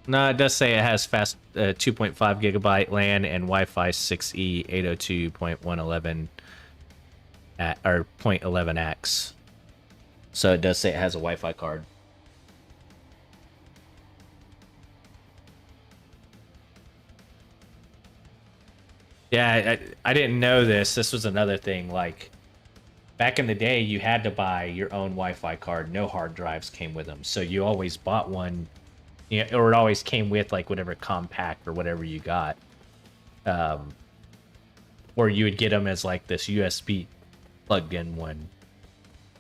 No, it does say it has fast 2.5 gigabyte LAN and Wi-Fi 6E 802.111 or 0.11x. So it does say it has a Wi-Fi card. Yeah, I didn't know this. This was another thing. Like, back in the day, you had to buy your own Wi-Fi card. No hard drives came with them. So you always bought one, you know, or it always came with, like, whatever compact or whatever you got. Or you would get them as, like, this USB plugged-in one.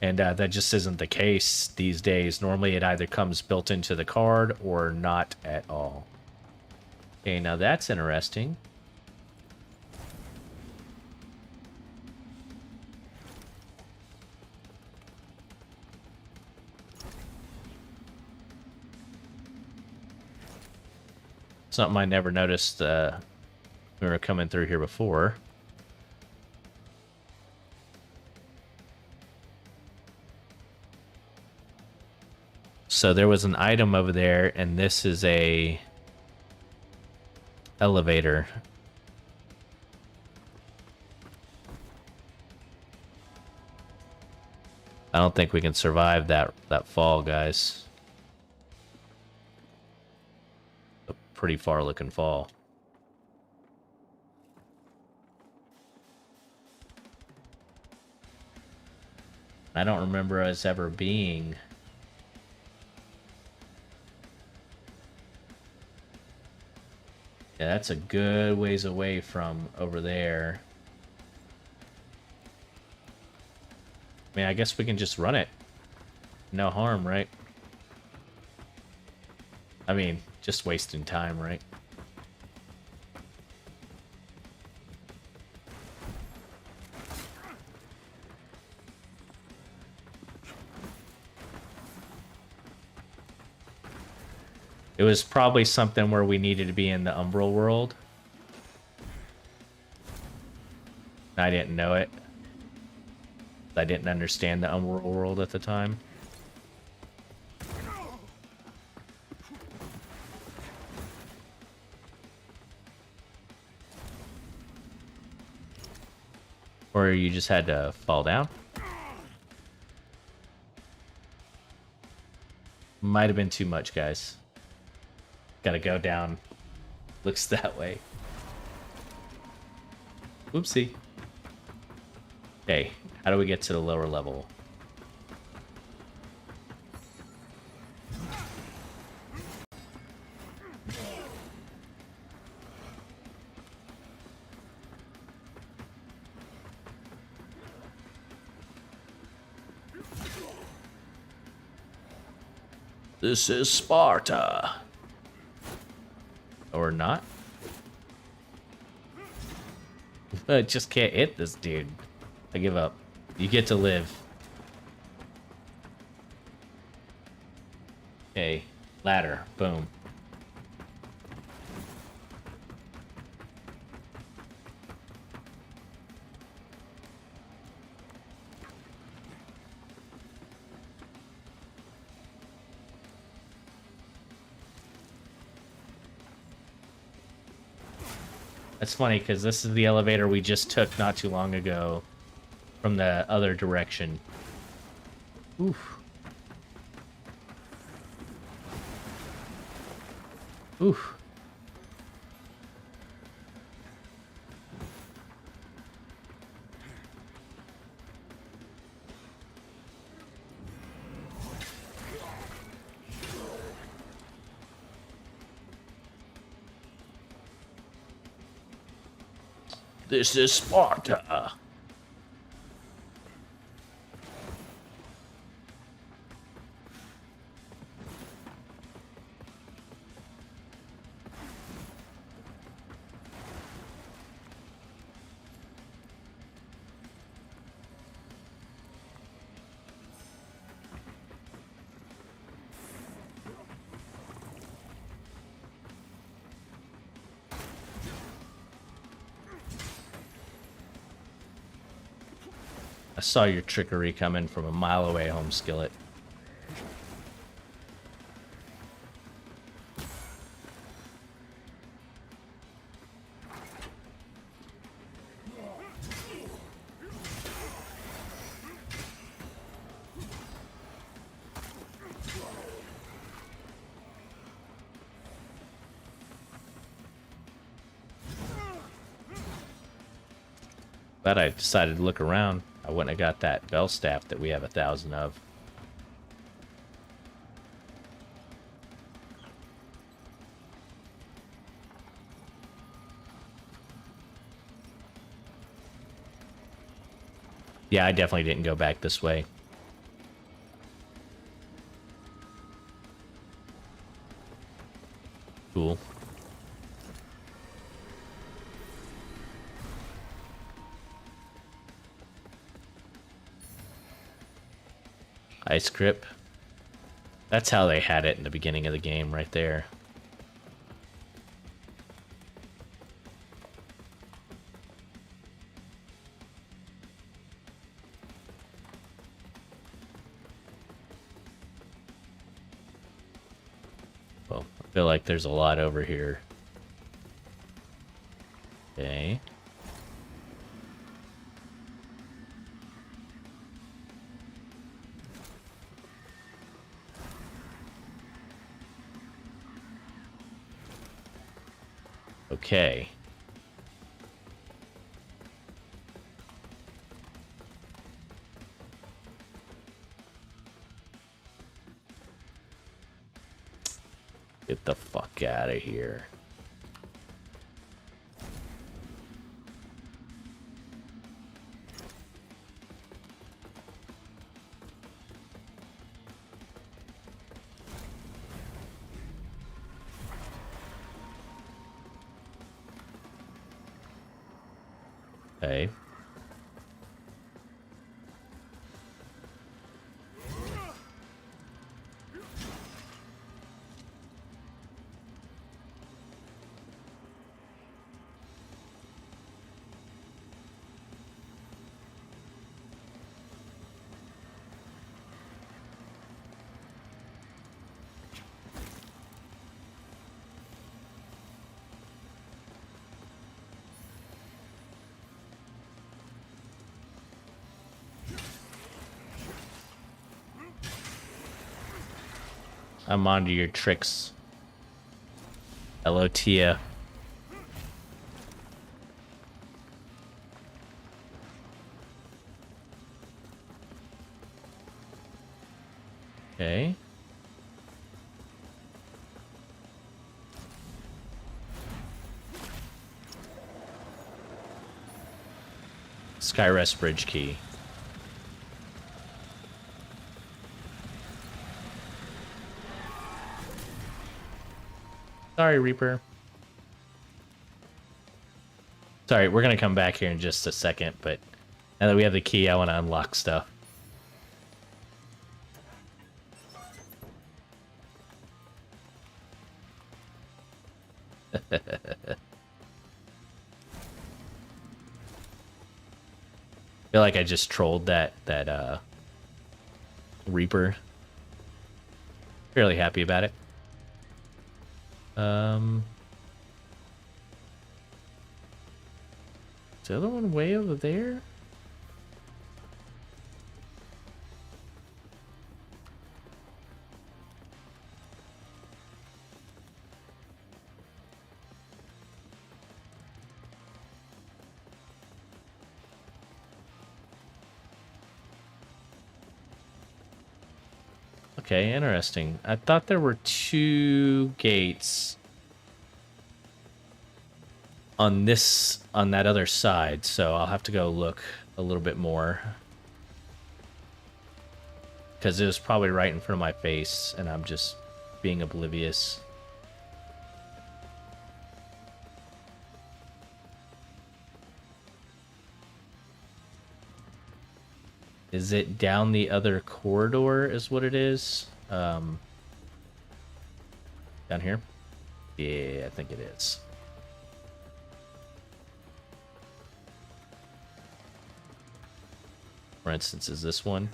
And that just isn't the case these days. Normally, it either comes built into the card or not at all. Okay, now that's interesting. Something I never noticed when we were coming through here before. So there was an item over there, and this is a elevator. I don't think we can survive that fall, guys. A pretty far looking fall. I don't remember us ever being... Yeah, that's a good ways away from over there. I mean, I guess we can just run it. No harm, right? I mean, just wasting time, right? It was probably something where we needed to be in the Umbral world. I didn't know it. I didn't understand the Umbral world at the time. Or you just had to fall down? Might have been too much, guys. Gotta go down. Looks that way. Oopsie. Okay, how do we get to the lower level? This is Sparta. Or not? I just can't hit this dude. I give up. You get to live. Okay, ladder. Boom. That's funny, because this is the elevator we just took not too long ago from the other direction. Oof. Oof. This is Sparta. I saw your trickery coming from a mile away, home skillet. Glad I decided to look around. I wouldn't have got that bell staff that we have 1,000 of. Yeah, I definitely didn't go back this way. Cool. Ice grip. That's how they had it in the beginning of the game, right there. Well, I feel like there's a lot over here. Okay. Get the fuck out of here. Okay. I'm onto your tricks. LOTF. Okay. Skyrest bridge key. Sorry, Reaper. Sorry, we're gonna come back here in just a second, but now that we have the key, I want to unlock stuff. I feel like I just trolled that Reaper. Fairly happy about it. Is the other one way over there? Okay, interesting. I thought there were 2 gates on that other side, so I'll have to go look a little bit more. Because it was probably right in front of my face, and I'm just being oblivious. Is it down the other corridor is what it is? Down here? Yeah, I think it is. For instance, is this one?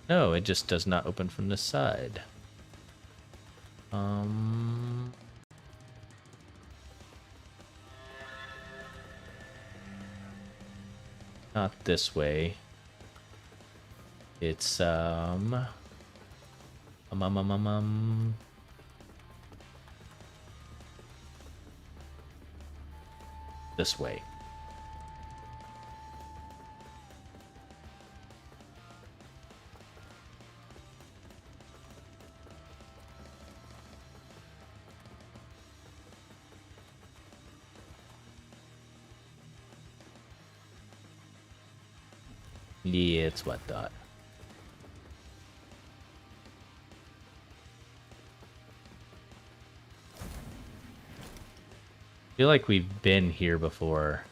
No, it just does not open from this side. Not this way. It's this way. Yeah, it's what I thought. I feel like we've been here before.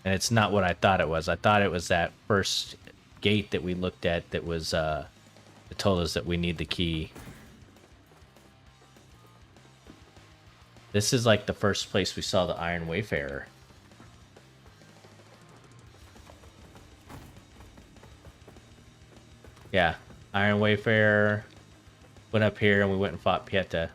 And it's not what I thought it was. I thought it was that first gate that we looked at that was, that told us that we need the key. This is like the first place we saw the Iron Wayfarer. Yeah, Iron Wayfarer went up here and we went and fought Pieta.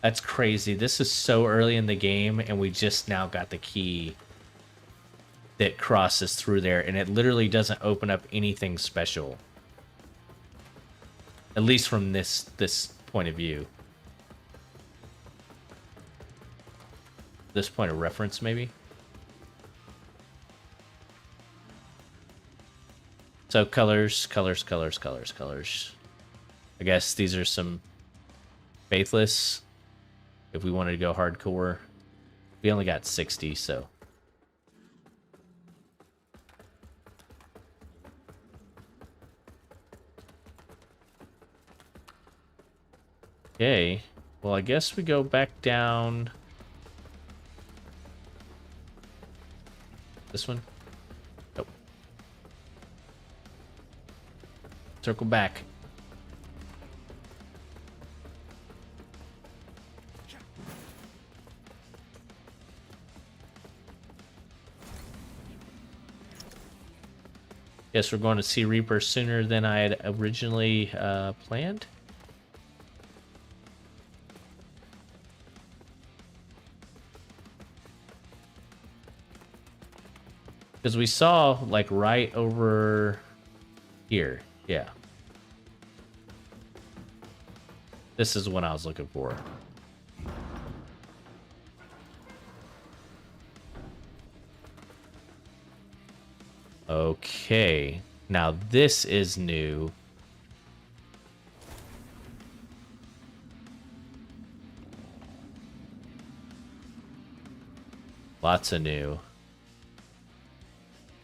That's crazy. This is so early in the game and we just now got the key that crosses through there and it literally doesn't open up anything special. At least from this point of view. This point of reference, maybe. So colors. I guess these are some faithless. If we wanted to go hardcore, we only got 60, so. Okay, well, I guess we go back down. This one? Nope. Circle back. Guess we're going to see Reaper sooner than I had originally planned. Because we saw, like, right over here. Yeah. This is what I was looking for. Okay. Now this is new. Lots of new.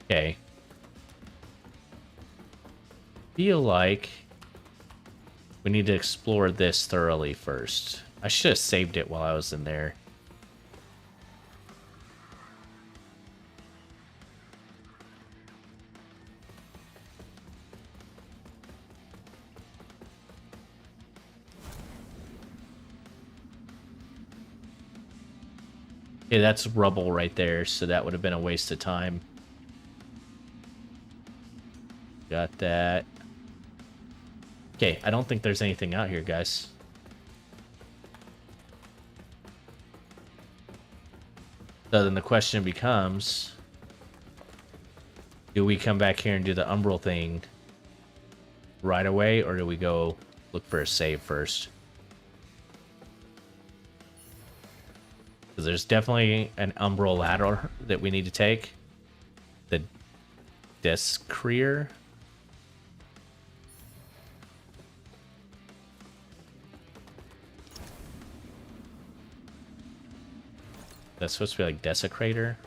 Okay. Feel like we need to explore this thoroughly first. I should have saved it while I was in there. Okay, that's rubble right there, so that would have been a waste of time. Got that. Okay, I don't think there's anything out here, guys. So then the question becomes, do we come back here and do the umbral thing right away, or do we go look for a save first? Because there's definitely an umbral ladder that we need to take. The Descrier. That's supposed to be like Desecrator.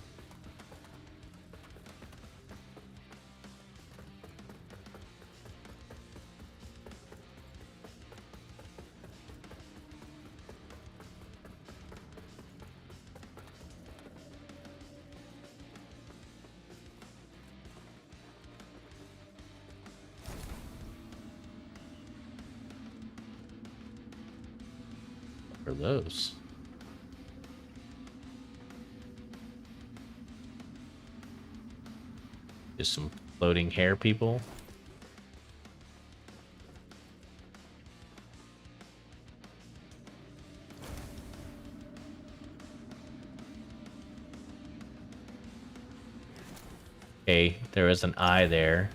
What are those? Just some floating hair people. Okay, there is an eye there.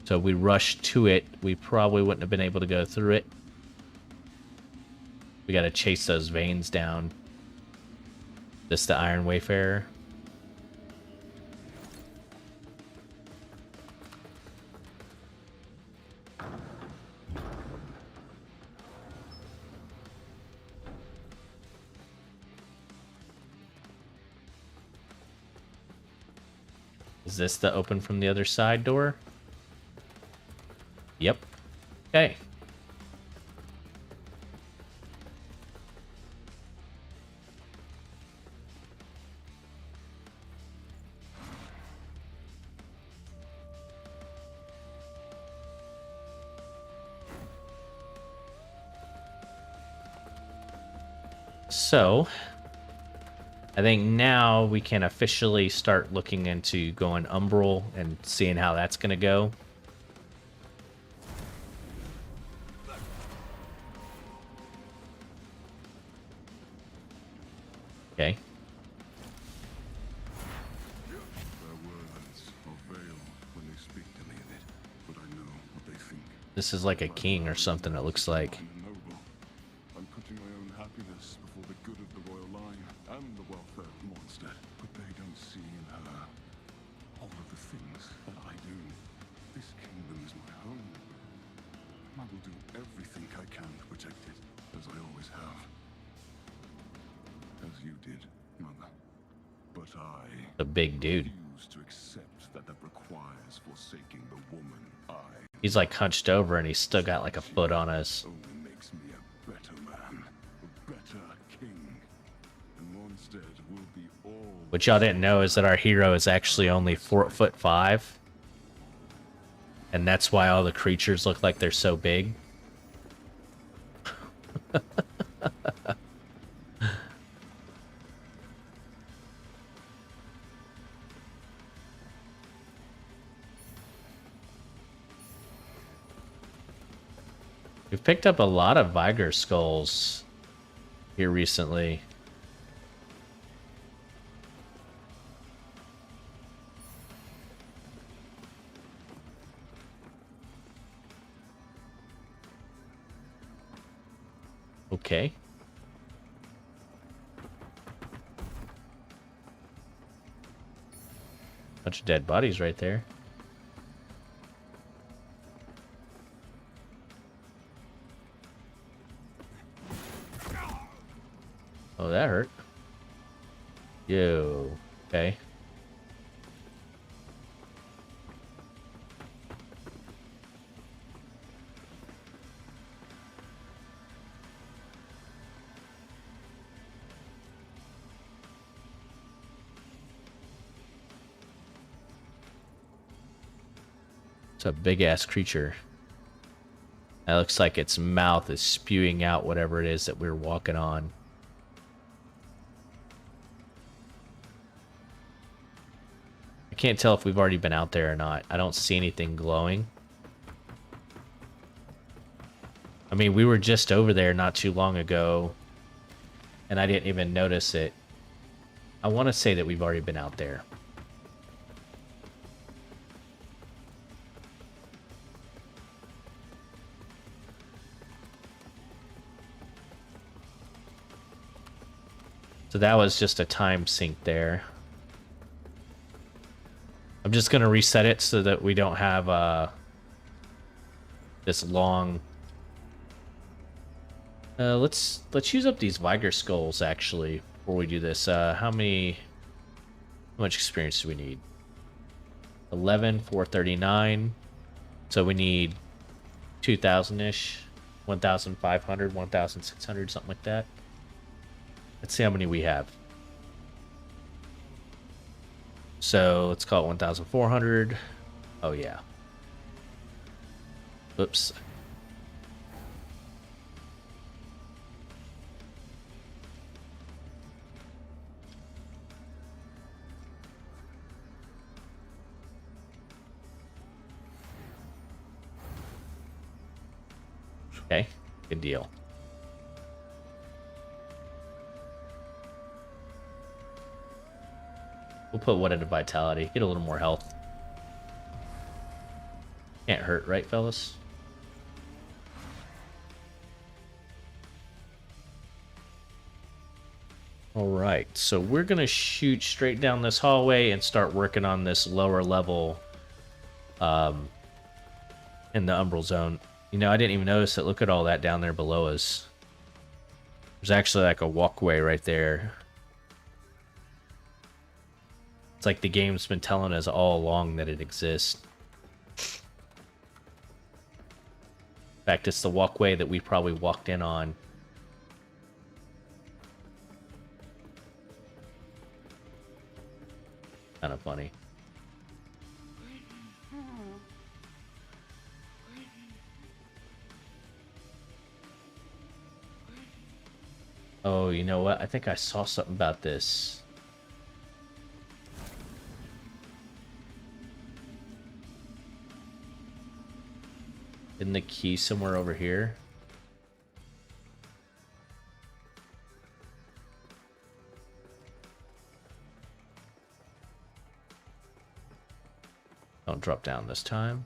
So if we rushed to it, we probably wouldn't have been able to go through it. We gotta chase those veins down. This the Iron Wayfarer. Is this the open from the other side door? Yep. Okay. So, I think now we can officially start looking into going umbral and seeing how that's going to go. Okay. Their words are veiled when they speak to me, but I know what they think. This is like a king or something, it looks like. Noble. I'm putting my own happiness before the good of the royal line and the welfare of Mondstadt. But they don't see in her all of the things that I do. This kingdom is my home. I will do everything I can to protect it, as I always have. As you did, Mother. But I A big dude. refuse to accept that requires forsaking the woman I He's like hunched over and he's still got like a foot on us. only makes me a better man, a better king. And Mondstadt will be all. What y'all didn't know is that our hero is actually only 4'5", and that's why all the creatures look like they're so big. We've picked up a lot of Viger skulls here recently. Okay. Bunch of dead bodies right there. Oh, that hurt. Yo. Okay. It's a big ass creature. That looks like its mouth is spewing out whatever it is that we're walking on. I can't tell if we've already been out there or not. I don't see anything glowing. I mean, we were just over there not too long ago, and I didn't even notice it. I want to say that we've already been out there. So that was just a time sink there. I'm just gonna reset it so that we don't have this long. Let's use up these Viger skulls actually before we do this. How much experience do we need? 11, 439. So we need 2,000-ish, 1,500, 1,600, something like that. Let's see how many we have. So let's call it 1,400. Oh yeah. Oops. Okay, good deal. We'll put one into vitality. Get a little more health. Can't hurt, right, fellas? Alright, so we're gonna shoot straight down this hallway and start working on this lower level in the Umbral Zone. You know, I didn't even notice it. Look at all that down there below us. There's actually like a walkway right there. It's like the game's been telling us all along that it exists. In fact, it's the walkway that we probably walked in on. Kind of funny. Oh, you know what? I think I saw something about this. Isn't the key somewhere over here? Don't drop down this time.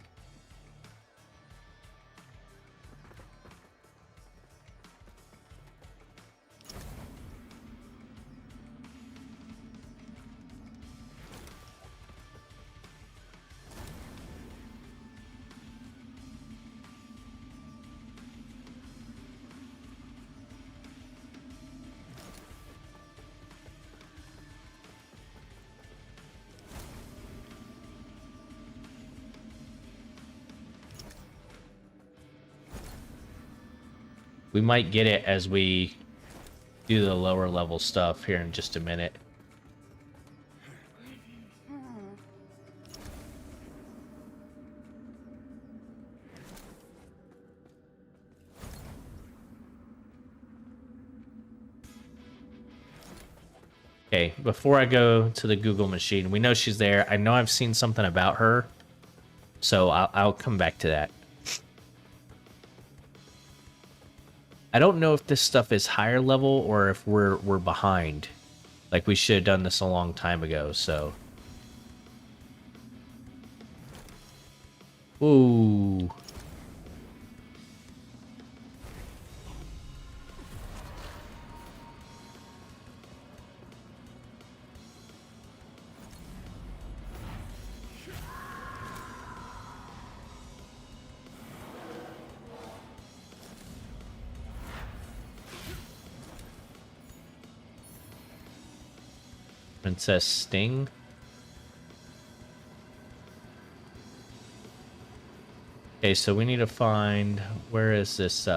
We might get it as we do the lower level stuff here in just a minute. Okay, before I go to the Google machine, we know she's there. I know I've seen something about her, so I'll come back to that. I don't know if this stuff is higher level or if we're behind. Like, we should have done this a long time ago, so. Ooh. Princess Sting. Okay, so we need to find, where is this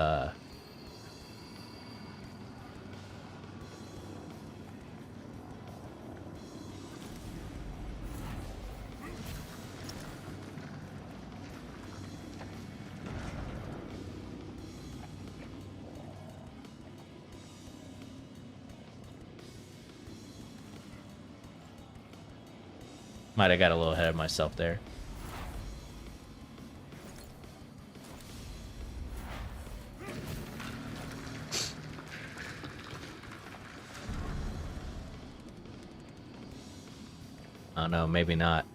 might have got a little ahead of myself there. I don't know, maybe not.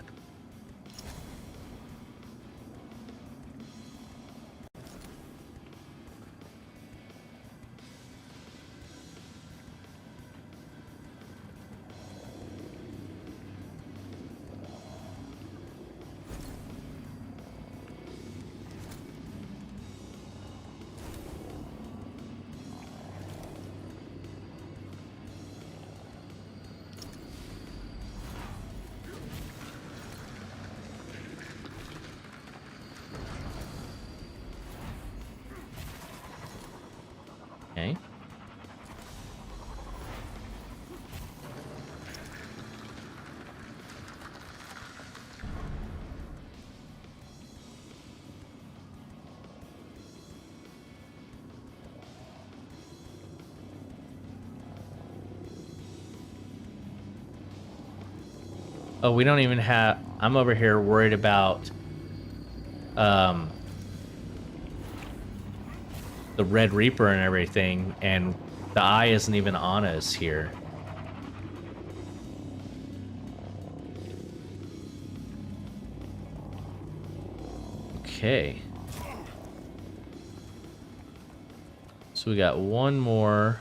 Okay. Oh, we don't even have... I'm over here worried about... the Red Reaper and everything, and the eye isn't even on us here. Okay. So we got one more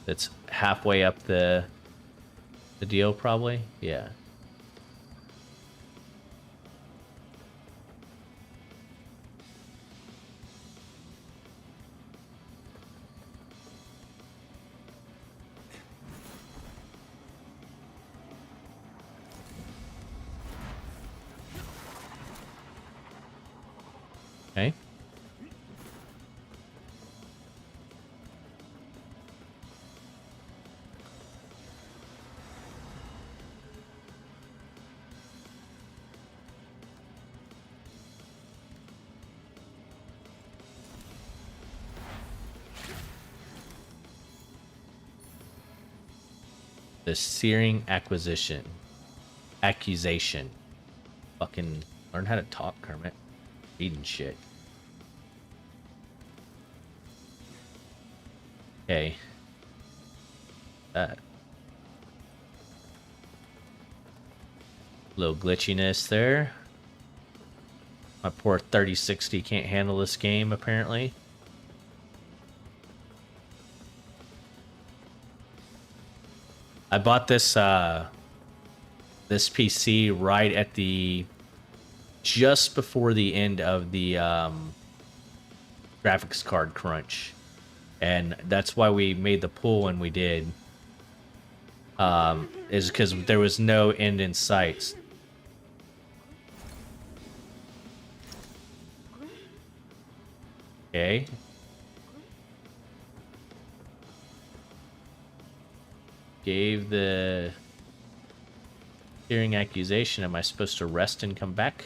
that's halfway up the deal, probably. Yeah. Okay. The searing accusation. Fucking learn how to talk, KeRmiT. Reading shit. Okay. That. Little glitchiness there. My poor 3060 can't handle this game, apparently. I bought this this PC right at the just before the end of the graphics card crunch, and that's why we made the pull when we did. Is because there was no end in sight. Okay. Gave the hearing accusation. Am I supposed to rest and come back?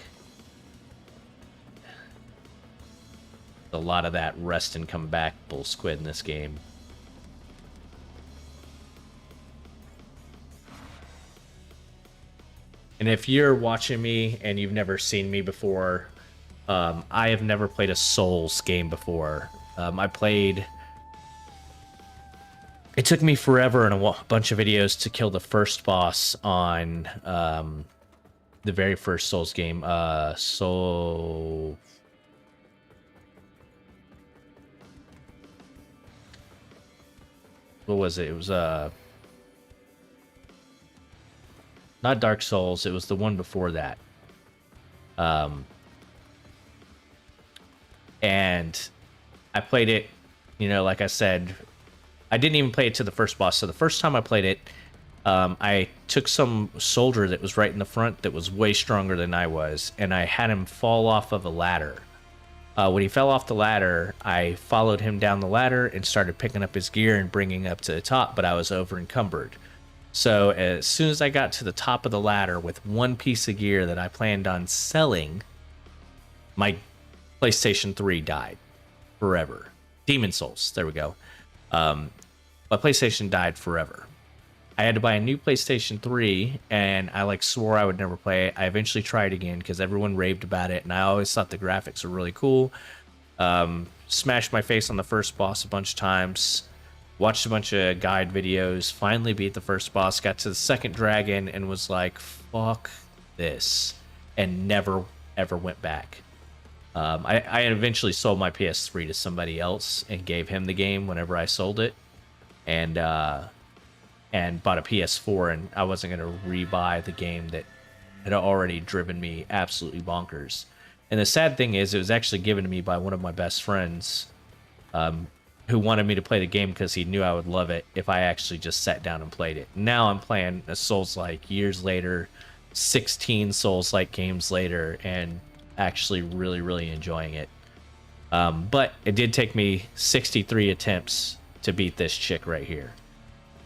A lot of that rest and come back bull squid in this game. And if you're watching me and you've never seen me before, I have never played a Souls game before. I played... It took me forever and a bunch of videos to kill the first boss on the very first Souls game. What was it? It was not Dark Souls. It was the one before that. And I played it, you know, like I said, I didn't even play it to the first boss. So the first time I played it, I took some soldier that was right in the front that was way stronger than I was, and I had him fall off of a ladder. When he fell off the ladder, I followed him down the ladder and started picking up his gear and bringing up to the top, but I was over encumbered. So as soon as I got to the top of the ladder with one piece of gear that I planned on selling, my PlayStation 3 died forever. Demon Souls, there we go. My PlayStation died forever. I had to buy a new PlayStation 3, and I like swore I would never play it. I eventually tried again because everyone raved about it, and I always thought the graphics were really cool. Smashed my face on the first boss a bunch of times. Watched a bunch of guide videos. Finally beat the first boss. Got to the second dragon and was like, fuck this. And never, ever went back. I eventually sold my PS3 to somebody else and gave him the game whenever I sold it. And bought a PS4, and I wasn't going to rebuy the game that had already driven me absolutely bonkers. And the sad thing is, it was actually given to me by one of my best friends, who wanted me to play the game because he knew I would love it if I actually just sat down and played it. Now I'm playing a Souls-like years later, 16 Souls-like games later, and actually really, really enjoying it. But it did take me 63 attempts to beat this chick right here.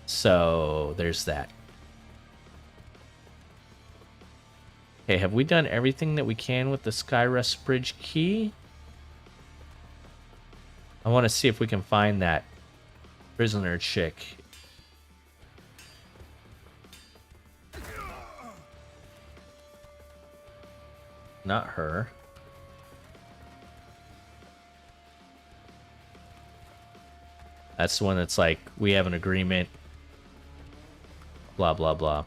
So there's that. Okay, have we done everything that we can with the Skyrest Bridge key? I want to see if we can find that prisoner chick. Not her. That's the one that's like, we have an agreement. Blah, blah, blah.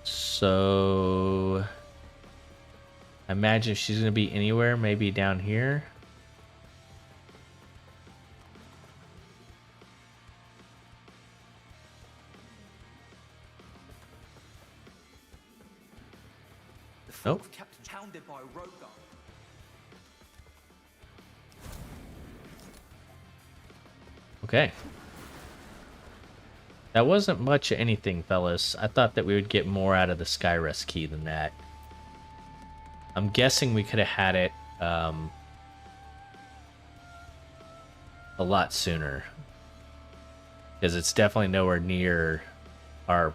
So I imagine she's going to be anywhere, maybe down here. Nope. Captain hounded by a rogue guard. Okay. That wasn't much of anything, fellas. I thought that we would get more out of the Skyrest key than that. I'm guessing we could have had it a lot sooner. Because it's definitely nowhere near our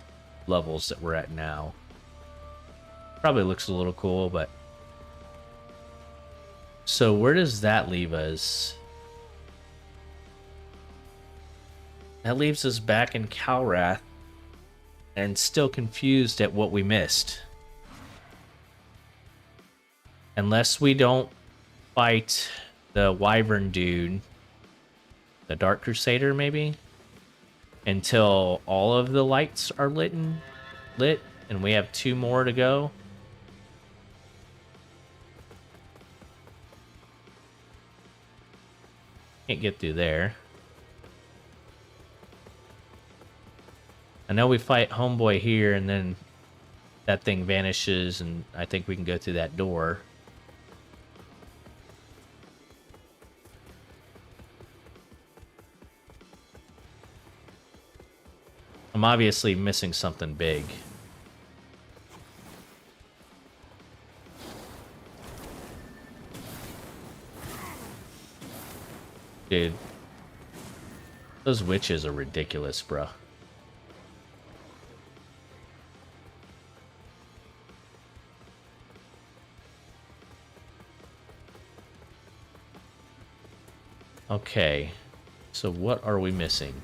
levels that we're at now. Probably looks a little cool, but... So where does that leave us? That leaves us back in Calrath and still confused at what we missed. Unless we don't fight the Wyvern dude, the Dark Crusader maybe, until all of the lights are lit and we have 2 more to go. Can't get through there. I know we fight Homeboy here, and then that thing vanishes, and I think we can go through that door. I'm obviously missing something big. Dude. Those witches are ridiculous, bro. Okay. So what are we missing?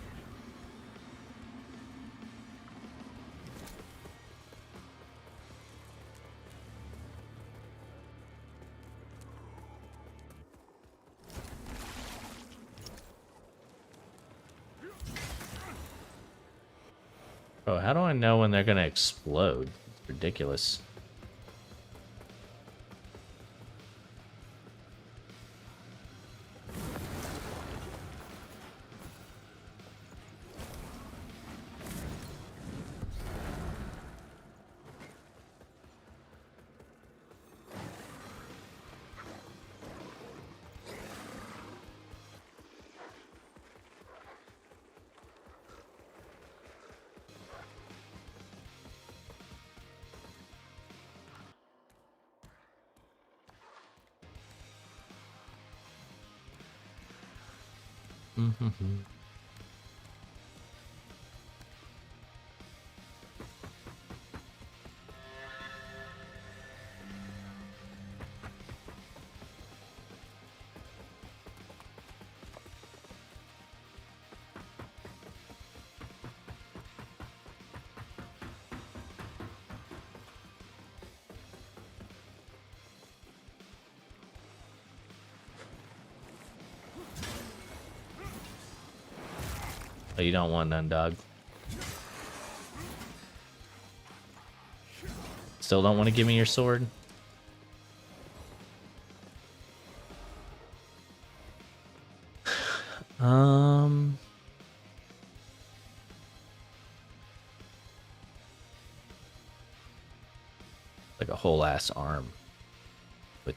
Oh, how do I know when they're gonna explode? It's ridiculous. Mm-hmm. Oh, you don't want none, dog. Still don't want to give me your sword? Like a whole ass arm with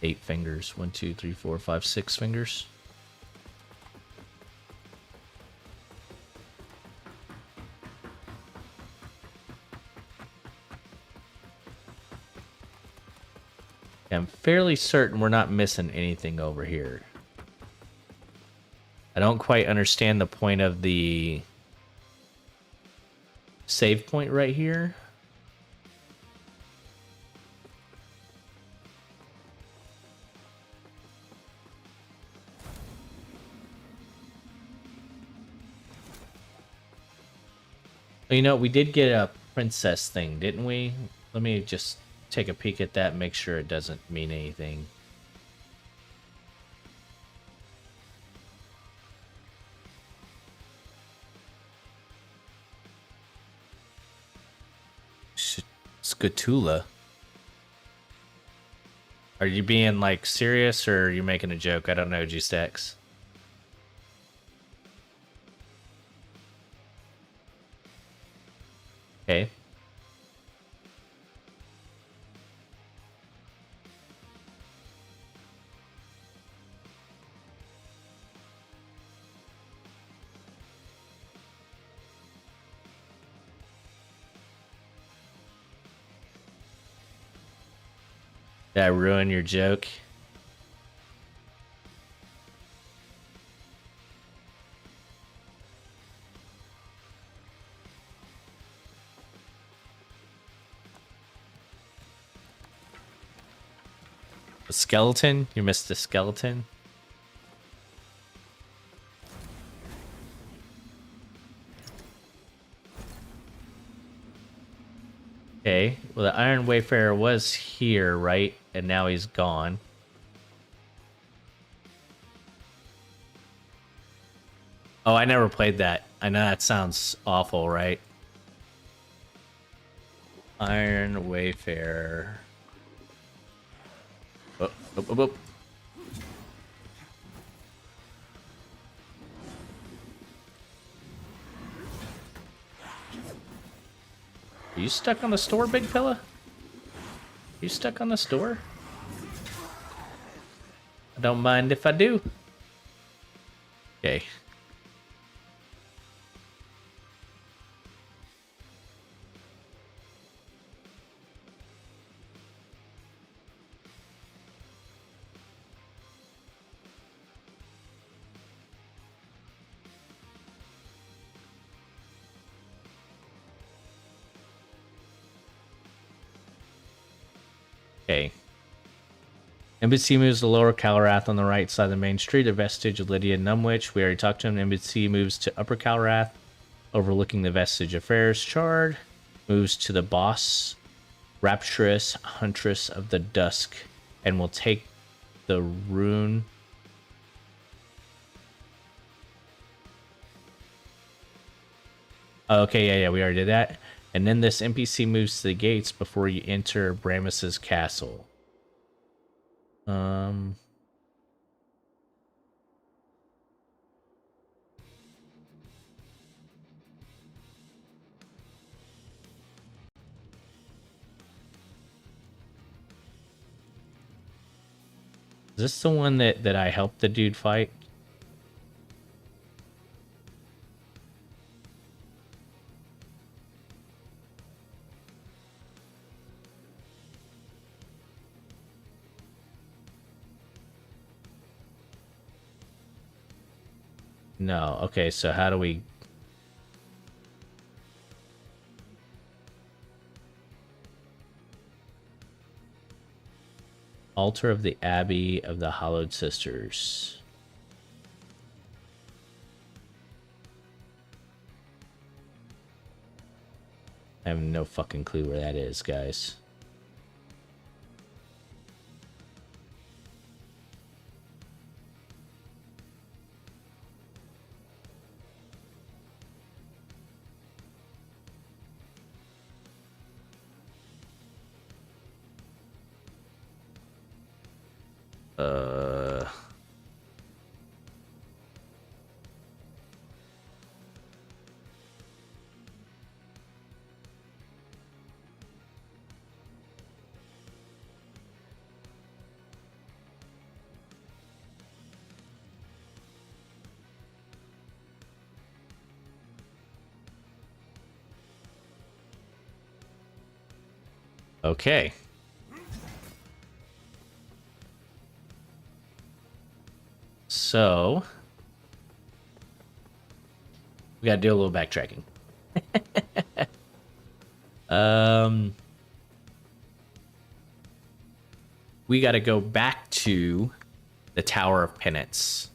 8 fingers. 1, 2, 3, 4, 5, 6 fingers. I'm fairly certain we're not missing anything over here. I don't quite understand the point of the save point right here. You know, we did get a princess thing, didn't we? Let me just take a peek at that and make sure it doesn't mean anything. Skatula. Are you being, like, serious, or are you making a joke? I don't know, G-Stacks. Okay. Did I ruin your joke? A skeleton? You missed a skeleton? Okay, well, the Iron Wayfarer was here, right? And now he's gone. Oh, I never played that. I know that sounds awful, right? Iron Wayfarer. Oh, oh, oh, oh. Are you stuck on the store, Big Fella? You stuck on the store? I don't mind if I do. Okay. Okay. NBC moves to Lower Calrath on the right side of the main street, a vestige of Lydia Numwich. We already talked to him. NBC moves to Upper Calrath, overlooking the vestige of Ferris Chard. Moves to the boss, Rapturous Huntress of the Dusk, and will take the rune. Okay, yeah, we already did that. And then this NPC moves to the gates before you enter Bramus's castle. Is this the one that I helped the dude fight? No. Okay, so how do we... Altar of the Abbey of the Hallowed Sisters. I have no fucking clue where that is, guys. Okay. So we gotta do a little backtracking. We gotta go back to the Tower of Penance.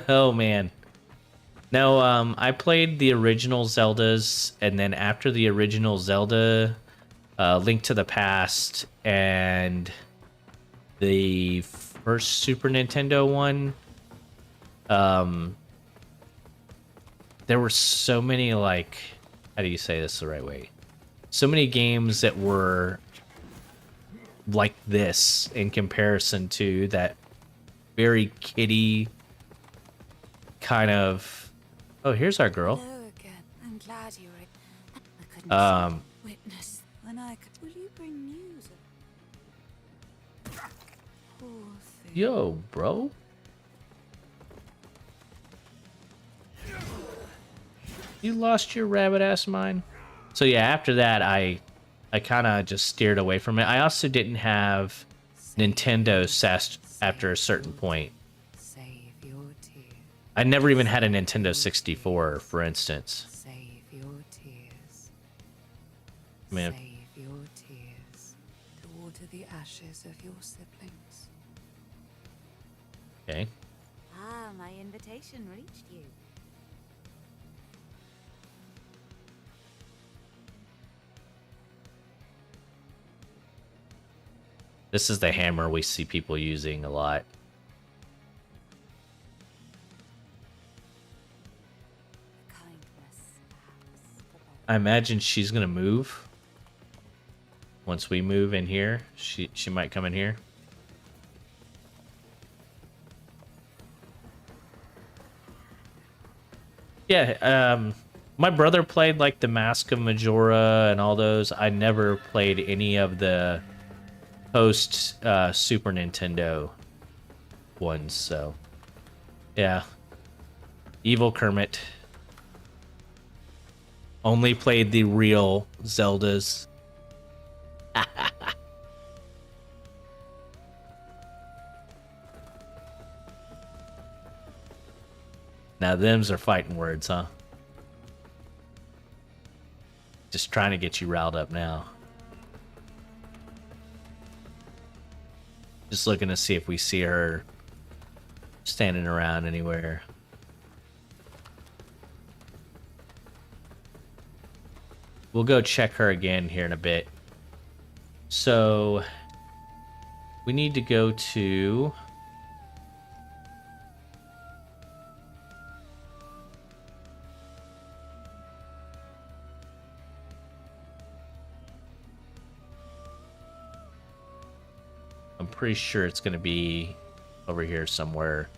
Oh man. No, I played the original Zeldas, and then after the original Zelda, Link to the Past, and the first Super Nintendo one, there were so many, like, how do you say this the right way? So many games that were like this in comparison to that very kiddie kind of... Oh, here's our girl. Hello again. I'm glad you were. I couldn't witness when I could. Will you bring news? Poor thing. Yo, bro. You lost your rabbit ass mind. So yeah, after that, I kind of just steered away from it. I also didn't have Nintendo after a certain point. I never even had a Nintendo 64, for instance. Save your tears. Man. Save your tears to water the ashes of your siblings. Okay. Ah, my invitation reached you. This is the hammer we see people using a lot. I imagine she's gonna move. Once we move in here, she might come in here. Yeah, my brother played like the Mask of Majora and all those. I never played any of the post Super Nintendo ones, so yeah. Evil KeRmiT. Only played the real Zeldas. Now them's are fighting words, huh? Just trying to get you riled up now. Just looking to see if we see her standing around anywhere. We'll go check her again here in a bit. So we need to go to... I'm pretty sure it's going to be over here somewhere.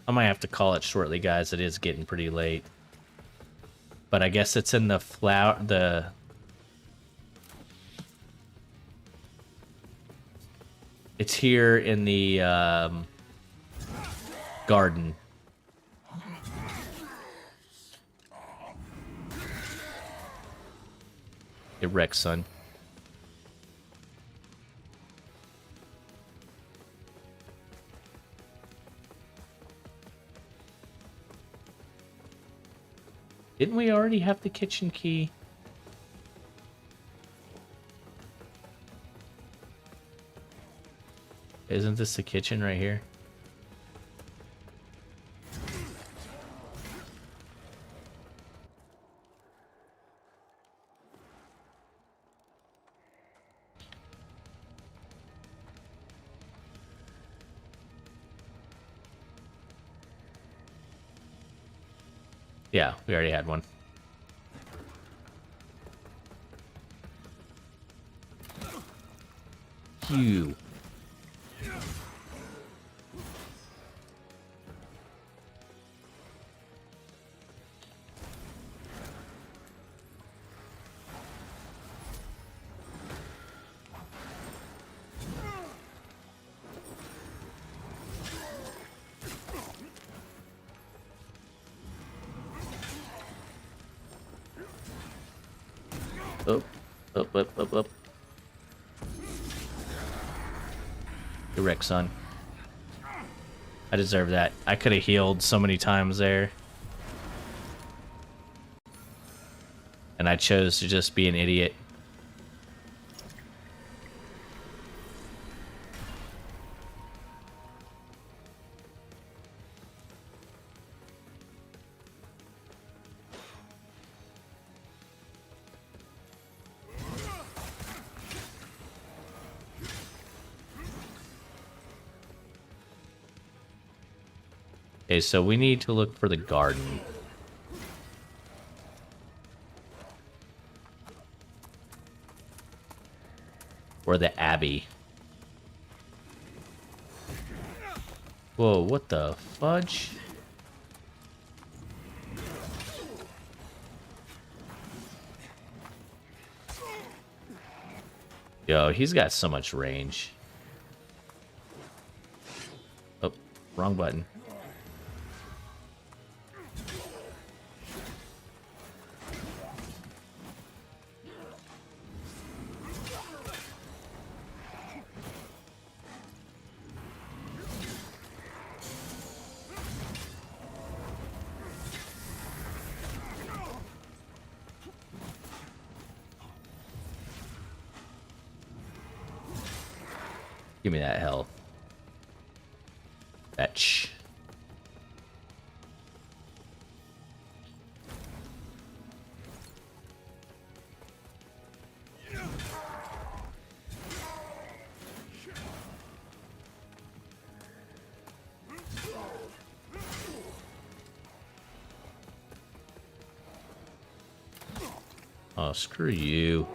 I might have to call it shortly, guys. It is getting pretty late. But I guess it's in the flower... It's here in the garden. Get wrecked, son. Didn't we already have the kitchen key? Isn't this the kitchen right here? Yeah, we already had one. You. Up. Good wreck, son. I deserve that. I could have healed so many times there. And I chose to just be an idiot. Okay, so we need to look for the garden. Or the abbey. Whoa, what the fudge? Yo, he's got so much range. Oh, wrong button. Give me that health. Fetch. Oh, screw you.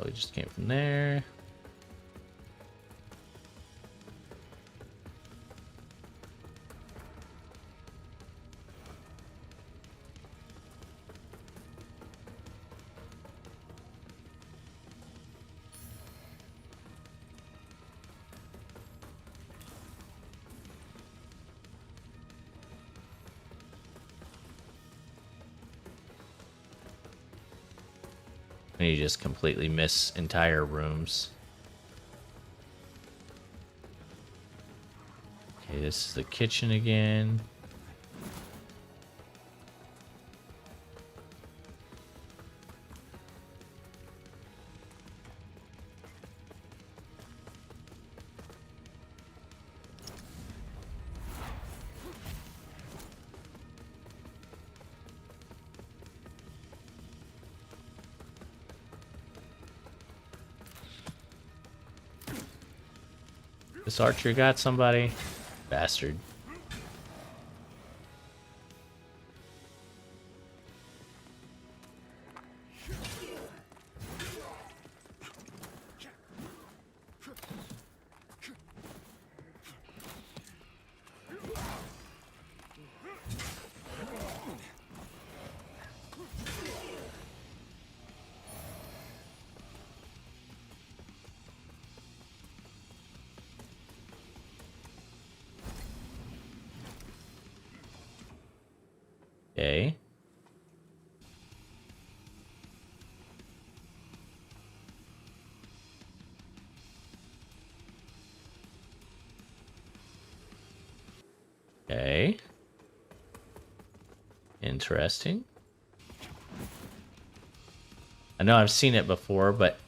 Probably just came from there. And you just completely miss entire rooms. Okay, this is the kitchen again. This archer got somebody. Bastard. Okay. Okay. Interesting. I know I've seen it before, but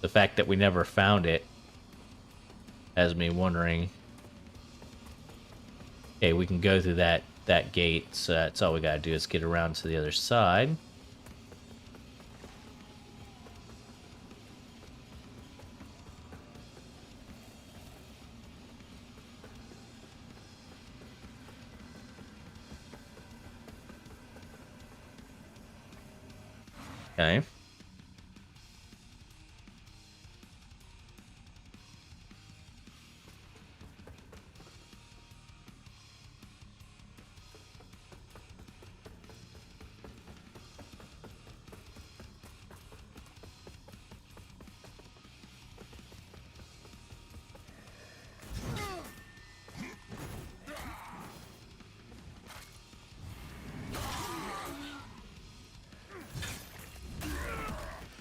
the fact that we never found it has me wondering. Okay, we can go through that gate, so that's all we gotta do is get around to the other side. Okay.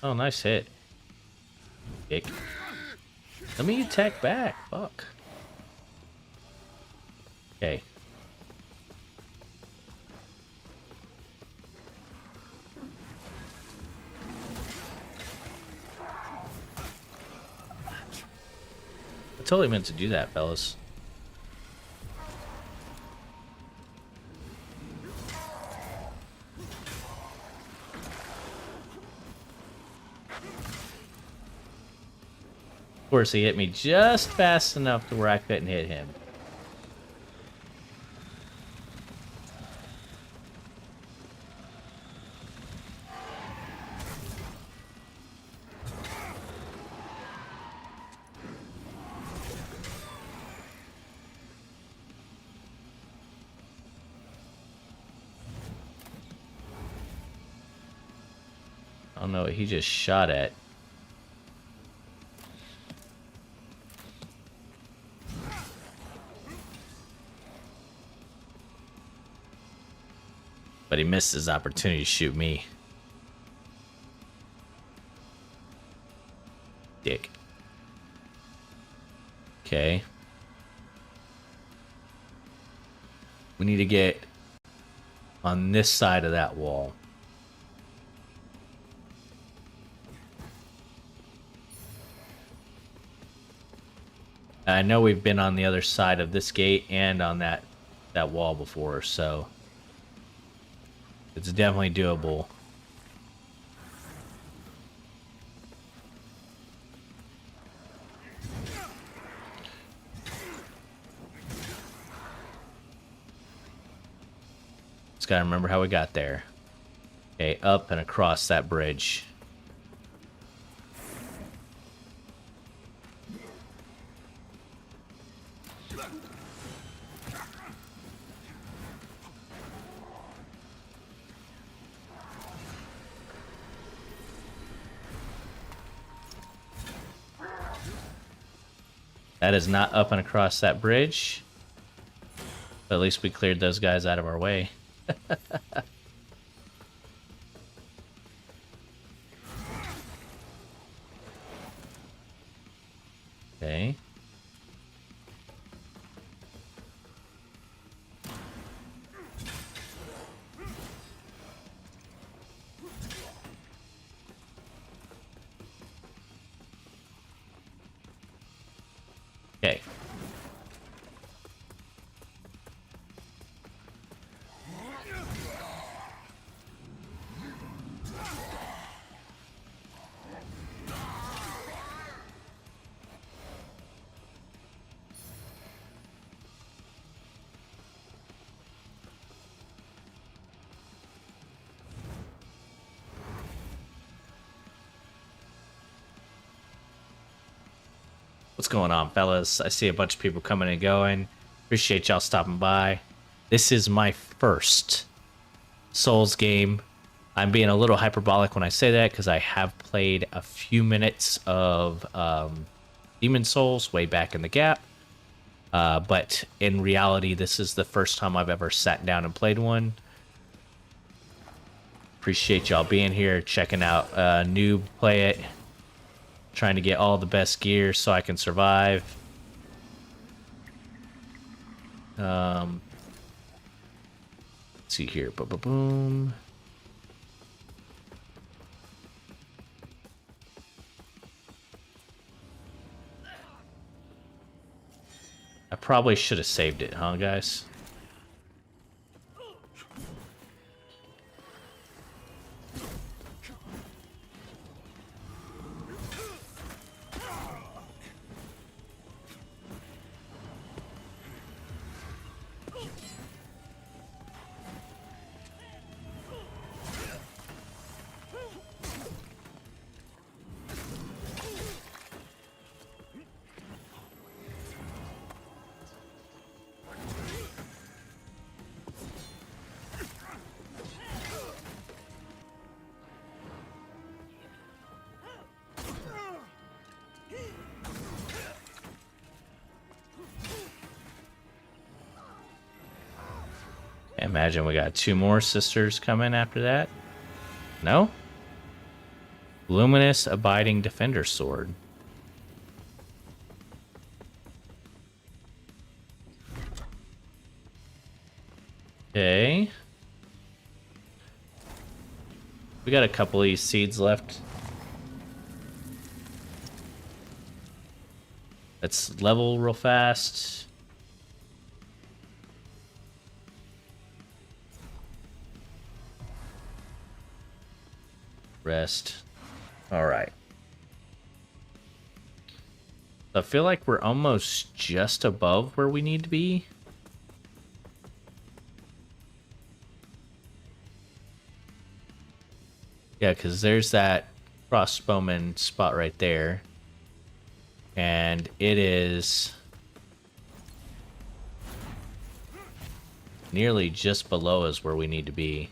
Oh, nice hit. Dick. Let me attack back. Fuck. Okay. I totally meant to do that, fellas. Of course, he hit me just fast enough to where I couldn't hit him. I don't know what he just shot at. But he missed his opportunity to shoot me. Dick. Okay. We need to get on this side of that wall. I know we've been on the other side of this gate and on that wall before, so it's definitely doable. Just gotta remember how we got there. Okay, up and across that bridge. That is not up and across that bridge. But at least we cleared those guys out of our way. Okay. Okay. What's going on, fellas? I see a bunch of people coming and going. Appreciate y'all stopping by. This is my first Souls game. I'm being a little hyperbolic when I say that because I have played a few minutes of Demon Souls way back in the gap. But in reality, this is the first time I've ever sat down and played one. Appreciate y'all being here, checking out Noob play it. Trying to get all the best gear so I can survive. Let's see here. Boom. I probably should have saved it, huh, guys? Imagine we got 2 more sisters coming after that. No? Luminous Abiding Defender Sword. Okay. We got a couple of these seeds left. Let's level real fast. Rest. All right. I feel like we're almost just above where we need to be. Yeah, because there's that crossbowman spot right there. And it is nearly just below us where we need to be.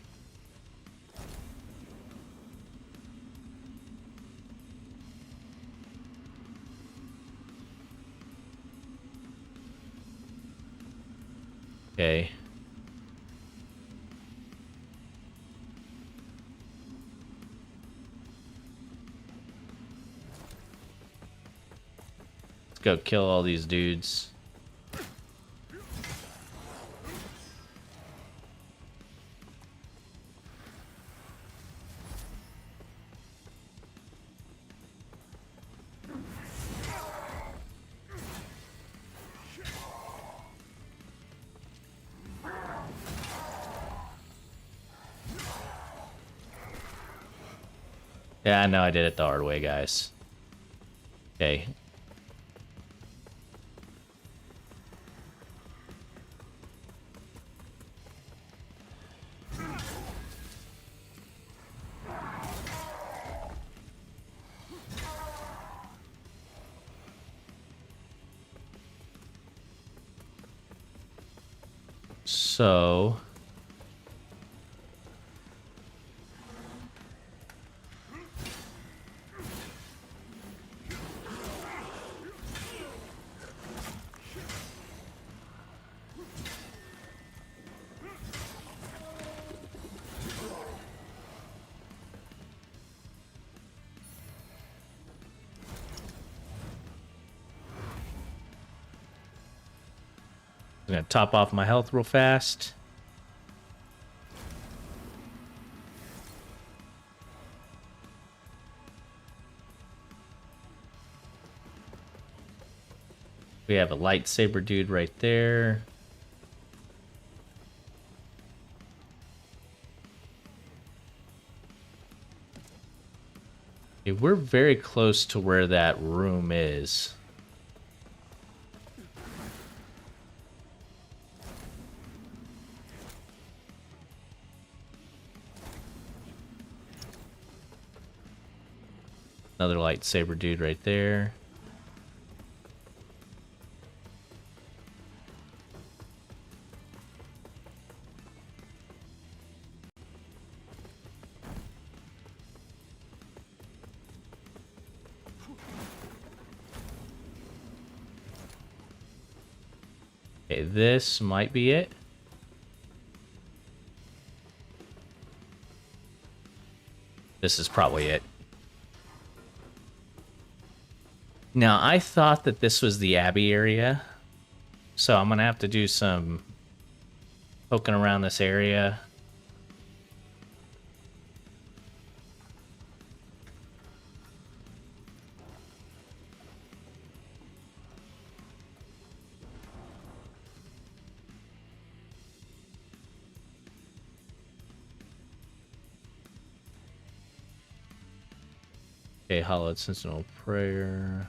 Okay. Let's go kill all these dudes. Yeah, I know I did it the hard way, guys. Okay. So I'm gonna top off my health real fast. We have a lightsaber dude right there. Okay, we're very close to where that room is. Another lightsaber dude right there. Okay, this might be it. This is probably it. Now, I thought that this was the Abbey area, so I'm gonna have to do some poking around this area. Okay, Hallowed Sentinel Prayer.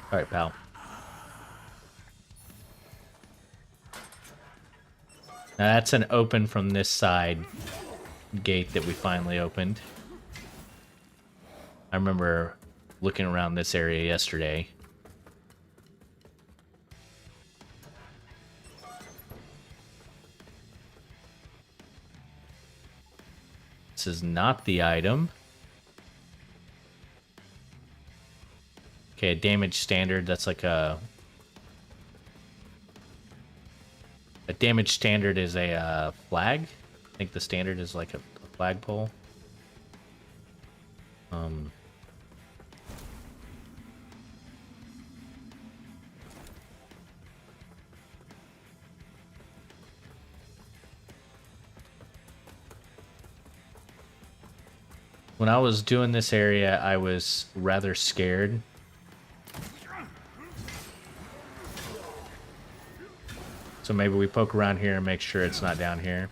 All right, pal. Now that's an open from this side gate that we finally opened. I remember looking around this area yesterday. This is not the item. Okay, a damage standard, that's like a damage standard is a flag. I think the standard is like a flagpole. When I was doing this area, I was rather scared. So maybe we poke around here and make sure it's not down here.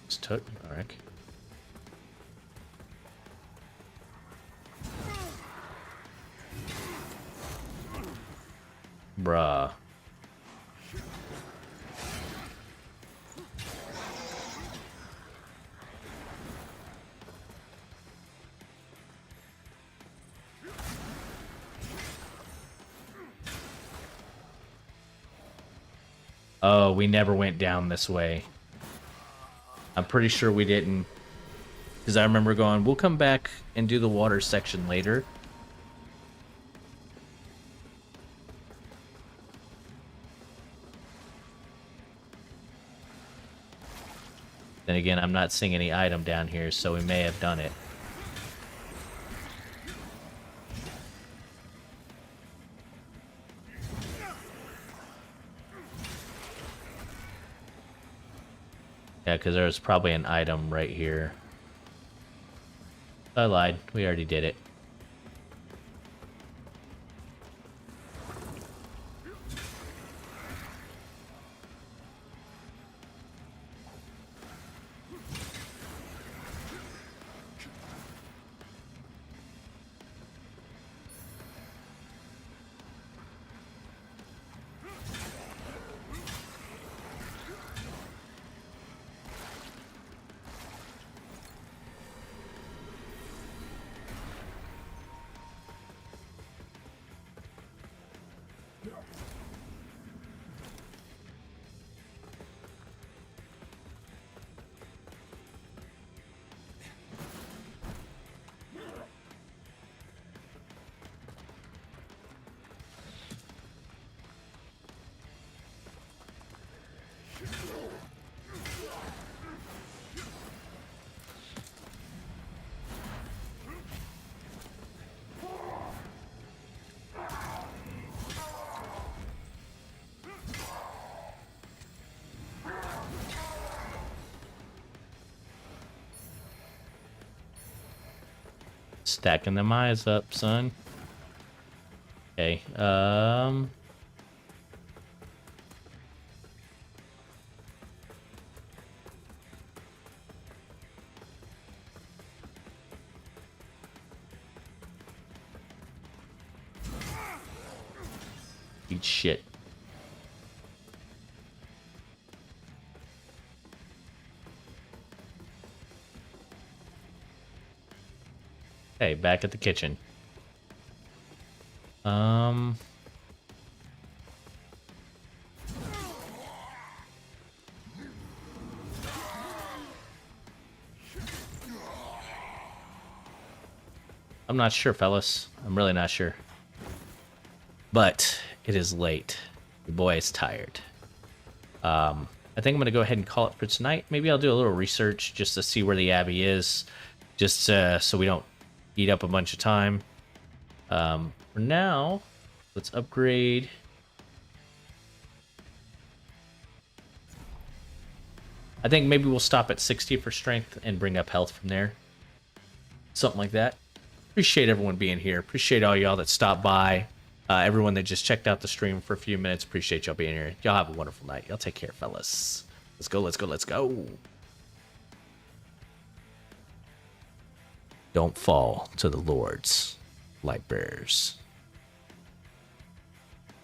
It's took, alright. Bruh. Oh, we never went down this way. I'm pretty sure we didn't. Because I remember going, we'll come back and do the water section later. Then again, I'm not seeing any item down here, so we may have done it. Yeah, because there was probably an item right here. I lied. We already did it. Stacking them eyes up, son. Okay, eat shit. Okay, back at the kitchen. I'm not sure, fellas. I'm really not sure. But it is late. Your boy is tired. I think I'm going to go ahead and call it for tonight. Maybe I'll do a little research just to see where the Abbey is. Just so we don't eat up a bunch of time. For now, let's upgrade. I think maybe we'll stop at 60 for strength and bring up health from there. Something like that. Appreciate everyone being here. Appreciate all y'all that stopped by. Everyone that just checked out the stream for a few minutes. Appreciate y'all being here. Y'all have a wonderful night. Y'all take care, fellas. Let's go, let's go, let's go. Don't fall to the Lord's light bearers.